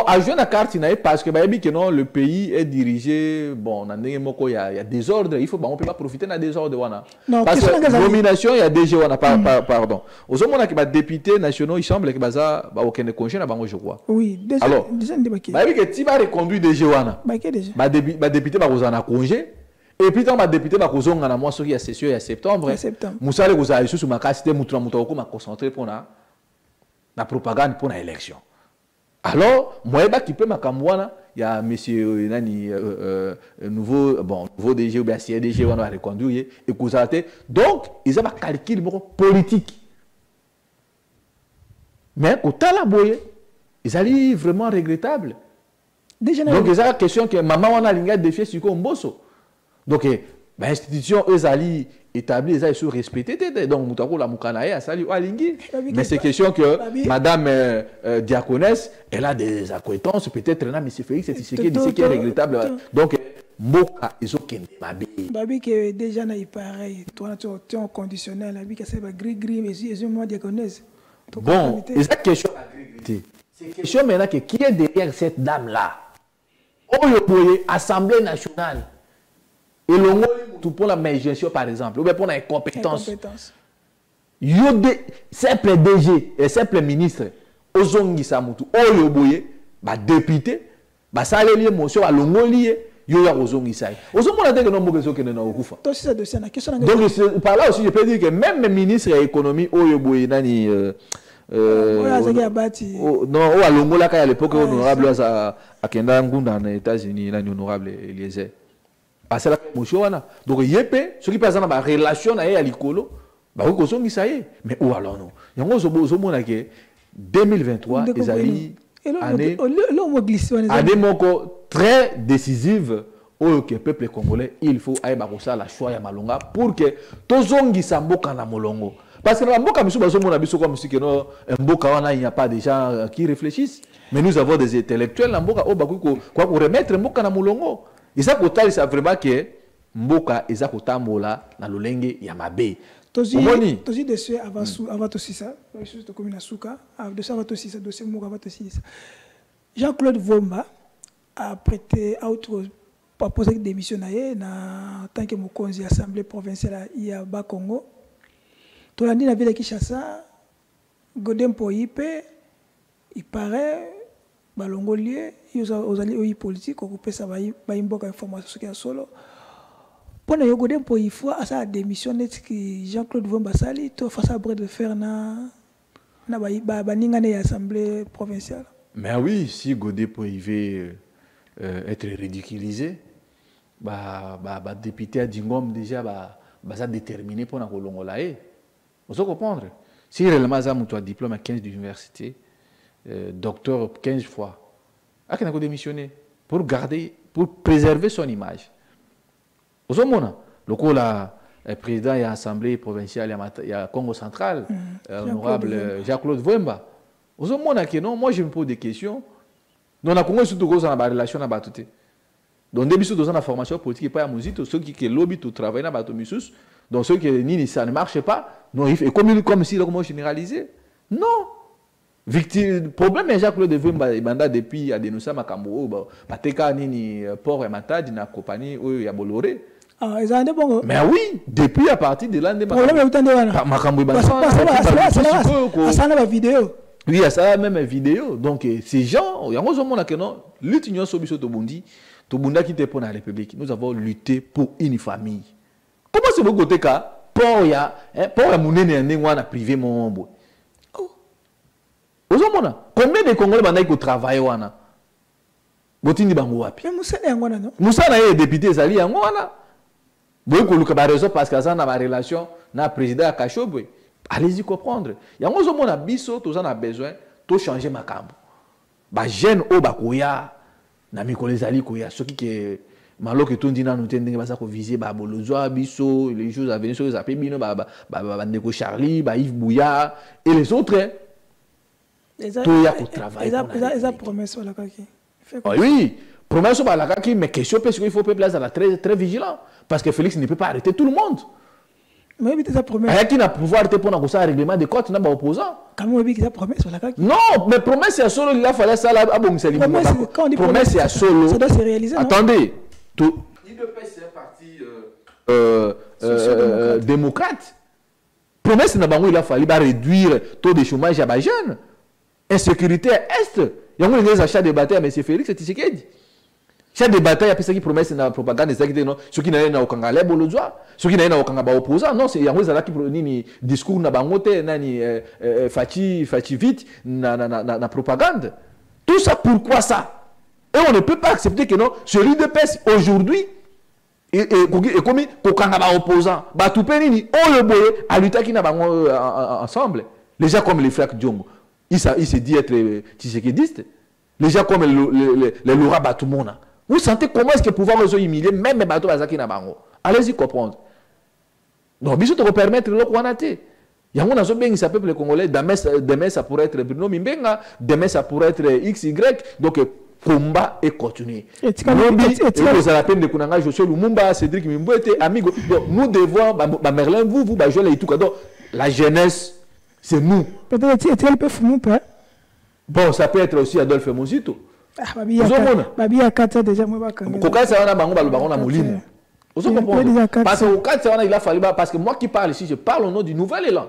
a joué la carte parce que le pays est dirigé, bon, il y a des ordres, il faut on peut pas profiter de des ordres. Parce que nomination, il y a des gens, pardon. Aux hommes, on a des députés nationaux, il semble que ça va aucun congé, je crois. Oui, déjà. Alors, tu vas reconduire des gens, député va vous en congé. Et puis, quand les députés vont à moi, il y a session en septembre. Moussa les gars, sur ma carte, m'a concentré pour la propagande pour l'élection. Alors, moi, qui peut m'accamoiner, il y a monsieur nouveau DG ou bien CDG, on va reconduire et constater. Donc, ils ont un calcul politique. Mais au Talaboye, ils allaient vraiment regrettable. Donc, il y a une question que maman, on a l'ingé défier sur Komboso. Donc, l'institution, eux, allaient établir, ils allaient se respecter. Donc, Moutako, la Moukanaï, a sali Alingi. Mais c'est question que Madame Diaconesse, elle a des acquaintances, peut-être, là, M. Félix, c'est ce qui est regrettable. Donc, Moka, ils ont qu'un babi. Babi, que déjà, il pareil. Toi, tu es en conditionnel, babi, que c'est gris, mais ils ont moins Diaconesse. Bon, et cette question, c'est une question maintenant que qui est derrière cette dame-là? Oyoboye, Assemblée nationale. Et l'on tout pour la gestion par exemple, ou bien pour la compétence. Il y a des simples DG et simples ministres, Ozongi Samutu, Oyoboye, député, ça les motion à l'ongolier, il y a Ozongi Saï. Ozongi a dit que non, donc par là aussi, je peux dire que même les ministres de l'économie, Oyoboye, Nani. Non, à l'ongola, à l'époque, honorable à Kenda Ngunda, aux États-Unis, l'honorable Eliezer. Parce que la motion donc yépé ce qui passe dans la relation avec l'icolo bah oui qu'on ça y est mais où alors non il y a un que 2023 les année moko très décisive que le peuple congolais, il faut aller à la choix ya malonga pour que tozongi sa mboka na molongo. Parce que dans mboka misu bazo mona biso comme si que no mboka wana il n'y a pas de gens qui réfléchissent, mais nous avons des intellectuels na mboka o bakuko quoi pour remettre mboka na molongo. Et ça kotali ça vraiment que mboka eza kotambola na lolenge ya mabe. Tozi dessus avant aussi ça, juste comme une souka, de ça avant aussi ça dossier moko avant aussi ça. Jean-Claude Vomba a prêté autre pour poser des démission en tant que mokonzi assemblée provinciale ya Bas Congo. Tolandi na ville de Kinshasa, Godem Poipe, il paraît balongolier, ils ont aux politiques occupé ça ba imboka information qui a solo. Pour na Godem Poipe a sa démission net que Jean-Claude Vomba sali to face à bras de fer na ba ningane ya assemblée provinciale. Mais oui, si Godem Poipe être ridiculisé, député à Dingom déjà ça déterminé pour na kolongola vous allez comprendre. Si réellement ça a diplôme à 15 d'université, docteur 15 fois, il a démissionné pour garder, pour préserver son image. Vous allez comprendre. Le président de l'Assemblée provinciale, il y a Congo central, honorable Jean-Claude Vomba. Vous allez comprendre que non, moi je me pose des questions. Dans le Congo, surtout, dans la relation avec la donc, début de la formation politique, pas à Mouzito, ceux qui lobby tout travail dans la donc ceux qui ça ne marche pas, non, et comme si comment généralisé. Non. Victime, problème est Jacques-Claude Vomba depuis a dénoncé Makambo, Pateka nini port et matadi na compagnie où ya Boloré. Ah, ils ont des bons. Mais oui, depuis à partir de l'année problème est autant de wana. Makambo ça na vidéo. Oui, ça même vidéo. Donc ces gens, il y a un moment que non, l'union sobiso to bondi. Tobunda qui était pour la République, nous avons lutté pour une famille. Comment c'est vous côté cas pour ya mounene n'engwana privé mon boy. Ozomona combien de Congolais bandai ko travailler wana. Botindi bango wapi? Mais Moussa n'engwana non? Moussa na ye député zali ngwana. Boy ko luka ba raison parce que ça na ba relation na président Kachobwe. Allez-y comprendre. Ya ngozomona biso toza na besoin to changer makambo. Ba jeune o bakoya na mikolo ezali koya soki ke maloke tondi na nute ndenge basa ko viser ba bolozwa biso les jours à venir sur les bino ba ndeko Charlie ba Yves Bouya et les autres to ya ko travailler eza promesse wala kaki oui promesse wala kaki mais question parce qu'il faut peuple là très très vigilant parce que Félix ne peut pas arrêter tout le monde. Mais il a promesse. Il y a pouvoir pour un règlement de compte dans opposant. Comment il a promesse sur la CAQ? Non, mais promesse c'est solo, il a fallu ça là promesse c'est solo. Ça doit se réaliser. Attendez, l'IDPS c'est un parti démocrate. Promesse n'a pas il a fallu réduire le taux de chômage à les jeunes. Insécurité est. Il y a des achats de bataille mais c'est Félix c'est Tshisekedi. Chaque débatteur, il y a qui promesse dans la propagande, ceux qui n'ont pas au Kangale, ceux qui n'ont pas au Kangaba opposant, non, c'est il y a qui prennent discours na bangote, nani fachi vite na propagande. Tout ça pourquoi ça? Et on ne peut pas accepter que non, celui de PES aujourd'hui et comme au Kangaba opposant, bah tout penini, on le boye à lutter qui n'a pas ensemble. Les gens comme les frères Diongo, il se dit être tshisekediste. Les gens comme les Laura Batumona. Vous sentez comment est-ce que pouvoir nous humilier même les bateaux Azaki Nabango. Allez-y comprendre. Donc, bisous te permettre le Kwanate. Il y a un bien qui s'appelle le Congolais. Demain, ça pourrait être Bruno Mimbenga. Demain, ça pourrait être XY. Donc, combat et continuer. Vous avez la peine de Kunanga, Joshua Lumumba, Cédric Mimbouete, amigo. Donc, nous devons, Merlin, vous, jouer les tout. Donc, la jeunesse, c'est nous. Peut-être que tu peux fumer, pas. Bon, ça peut être aussi Adolphe Mozito. Babi a 4 ans déjà, moi, parce que au 4 ans, il a fallu, parce que moi qui parle ici, je parle au nom du nouvel élan.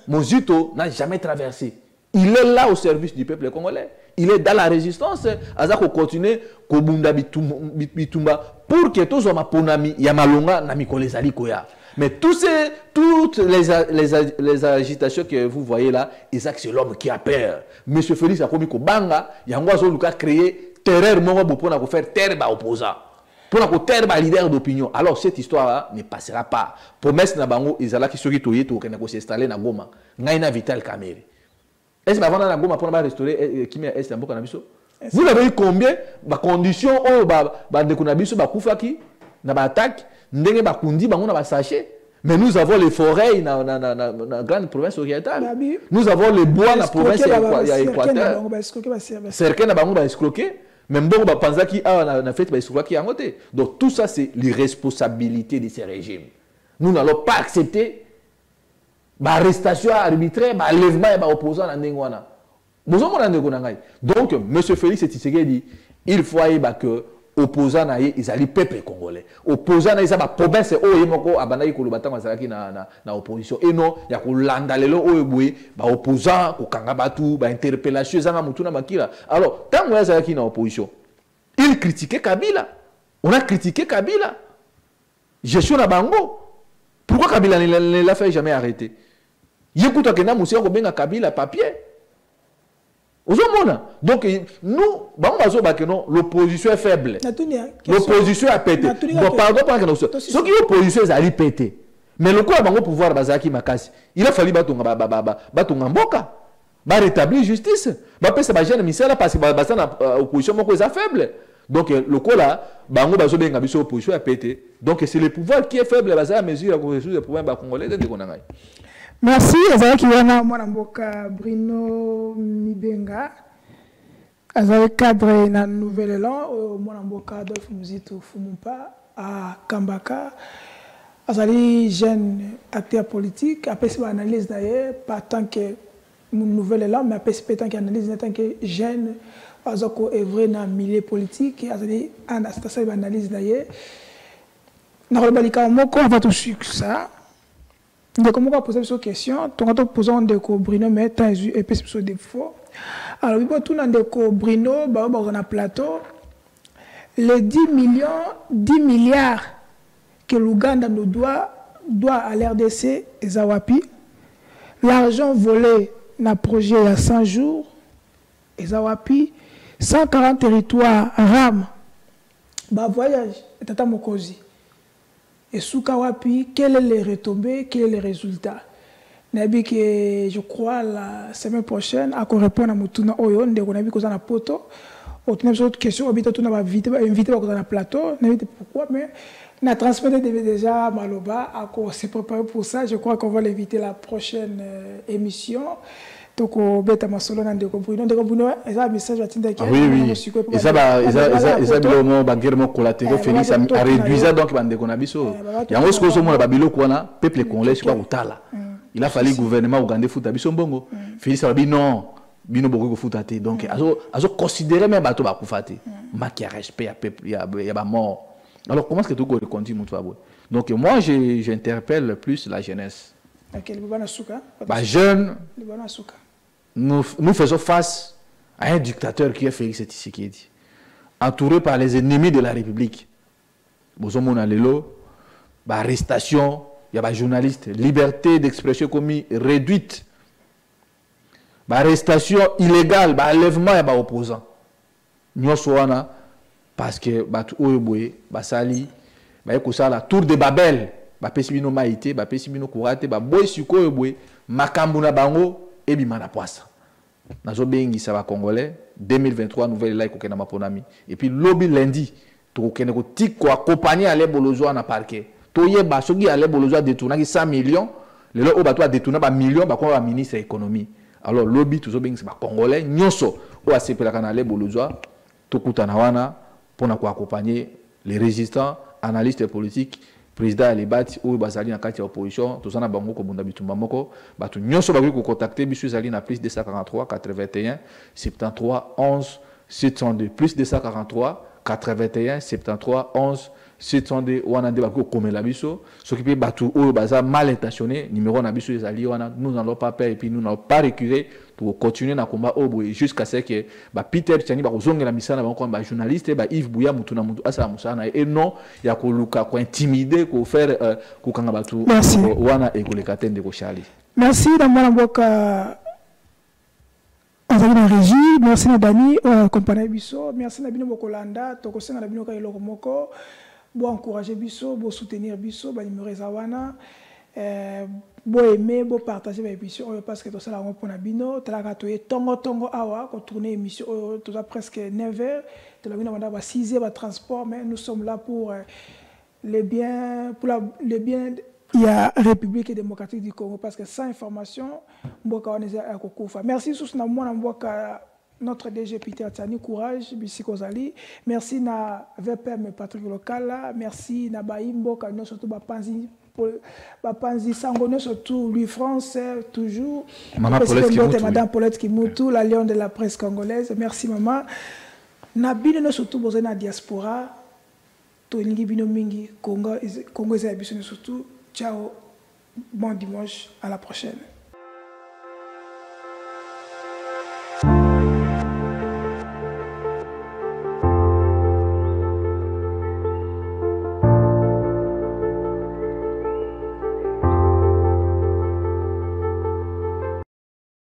Mozito n'a jamais traversé. Il est là au service du peuple congolais. Il est dans la résistance. Azako continue Kobunda Bitumba pour que tous les ponami Yamalonga Namikolezali Koya. Mais toutes les agitations que vous voyez là, c'est l'homme qui a peur. Monsieur Félix a commis Kobanga, Yangoazo Luka créé terreur pour faire terre opposant. Pour terre leader d'opinion. Alors cette histoire-là ne passera pas. Promesse Nabango, Isala qui serait toyé pour s'installer dans Goma. Naina Vital Kamere. Est-ce que avant la Goma pour restaurer qui met est un peu cannabis? Vous avez eu combien de conditions où Bandekonabiso Bakoufaki, na attaque, ndenge bakundi bango na sachet. Mais nous avons les forêts dans la grande province orientale. Nous avons les bois dans la province équateur. Certains n'ont pas escroqué. Même si on pense qu'il a fait des escroqueries en côté. Donc tout ça, c'est l'irresponsabilité de ces régimes. Nous n'allons pas accepter l'arrestation arbitraire, l'enlèvement et l'opposant à Ndengwana. Donc, M. Félix Tshisekedi dit il faut que opposants ils allaient peuple congolais opposants ils ont province oh yemoko abandaki kolobata mazalaki na opposition et non ya kolanda lelo oyebwe ba opposants ko kanga batu ba interpellation zanga mutuna makila. Alors tant que yazalaki na opposition il critiquait Kabila, on a critiqué Kabila, gestion na bango. Pourquoi Kabila ne l'a fait jamais arrêter? Yekuta kena musia ko benga Kabila papier. Donc, nous, l'opposition est faible. L'opposition a pété. Bon, pardon, ce qui est opposition, ils ont pété. Mais le quoi, le pouvoir, il a fallu rétablir justice. Parce que l'opposition est faible. Donc, le quoi là, l'opposition a pété. Donc, c'est le pouvoir qui est faible à mesure que le pouvoir congolais. Merci. Ezaki wana mwana mboka Bruno Mibenga. Azali cadre na Nouvel Élan mwana mboka Adolphe Muzito Fumumpa à Kambaka. Azali jeune acteur politique. Après c'est analyse d'ailleurs pas tant que Nouvel Élan mais après c'est tant qu'analyse en tant que jeune azako œuvrer dans milieu politique. Azali analyse d'ailleurs. Na robalika moko on va tout suivre ça. Donc, comment on va poser cette question? On va poser un déco Bruno, mais tant et puis sur défaut. Alors, il faut tout dans déco Bruno, on a plateau. Les 10 milliards que l'Ouganda nous doit à l'RDC et Zawapi. L'argent volé dans le projet il y a 100 jours. Et Zawapi, 140 territoires RAM. Voyage, et Tata Mokozi. Et Soukawapi, quel est les retombées, quel est le résultat? Je crois la semaine prochaine, à qu'on répond à Moutuna Oyon, on a vu qu'on a un poteau. On a une autre question, on a invité à un plateau. Pourquoi? Mais on a transmis déjà Maloba, à qu'on s'est préparé pour ça. Je crois qu'on va l'inviter à la prochaine émission. Donc, on va être solo dans des comprimés. Donc, on a un message à Tinda. Oui, oui. Et ça, le collatéraux Félix a réduit ça, donc, on a biso. Il y a un autre chose, on a babilo quoi là, peuple congolais, c'est pas Outala. Il a fallu le gouvernement ougandais foutre biso bongo. Félix a dit non, bino beaucoup foutate. Donc, azo considérer même bateau ba koufate. Ma qui a respect à peuple, il y a mort. Alors, comment est-ce que tout le continue mon travail? Donc, moi, j'interpelle plus la jeunesse. Jeune. Nous faisons face à un dictateur qui est Félix Tshisekedi, entouré par les ennemis de la République. Bozomona lelo, arrestation, il y a des journalistes, liberté d'expression commis réduite, arrestation illégale, enlèvement et opposants. Nous sommes parce que batu oyeboye, basali, la tour de Babel, pesibino maïté, pesibino kurate, boy suko oyeboye, makambuna bango. Et bimana poissa. Nazo bengi ça va congolais 2023 nouvelle là kokena maponami. Et puis lobby lundi to kokena ko tik ko accompagner aller bolozo na parquet. To yeba soki aller bolozo détourner 100 millions, le lo bato a détourner ba millions ba ko ba ministre économie. Alors lobby to zo bengi ça congolais nyonso o asepela kana aller bolozo to kutana wana pour ko accompagner les résistants, analystes politiques. Président Alibati ou bazali na kati ya opposition to zana bango ko bunda bitumba moko batu nyonso ba ko contacter bisu zali na plus 243 81 73 11 702 plus 243 81 73 11 702 wana de ba ko komela biso s'occuper batu ou baza mal intentionné numéro na bisu zali wana nous n'allons pas perdre et puis nous n'allons pas reculer pour continuer na combat au jusqu'à ce que Peter Tchani ba kozongela misana ba ko ba journaliste ba Yves Bouya mutuna mutu asa musana et non ya ko luka ko intimider ko faire ko kanga batu wana e ko le katende ko Charlie. Merci dans mon mboka azali na régie, merci na Dani compagnie biso, merci na bino bokolanda to ko senga na bino ka eloko moko bo encourager biso bo soutenir biso ba numéro za wana Bo aimer, bo partager l'émission parce que tout ça là on pour nabino, tu la to tongo awa ko tourner émission tout ça presque 9h, tu la bino manda ba 6h ba transport mais nous sommes là pour le bien le bien il y a République démocratique du Congo parce que sans information mboka on est à kokufa. Merci sous na mwana mboka notre DG Peter Tani courage bisiko zali. Merci na VPM Patrick Local, merci na baimbo ka no surtout ba panzi Bapanzi Sangono, surtout Louis France, toujours. Madame Paulette Kimutu, la lion de la presse congolaise. Merci, maman. Nabino, surtout, dans la diaspora. Tolingi Bino Mingi, Congo, surtout. Ciao, bon dimanche, à la prochaine.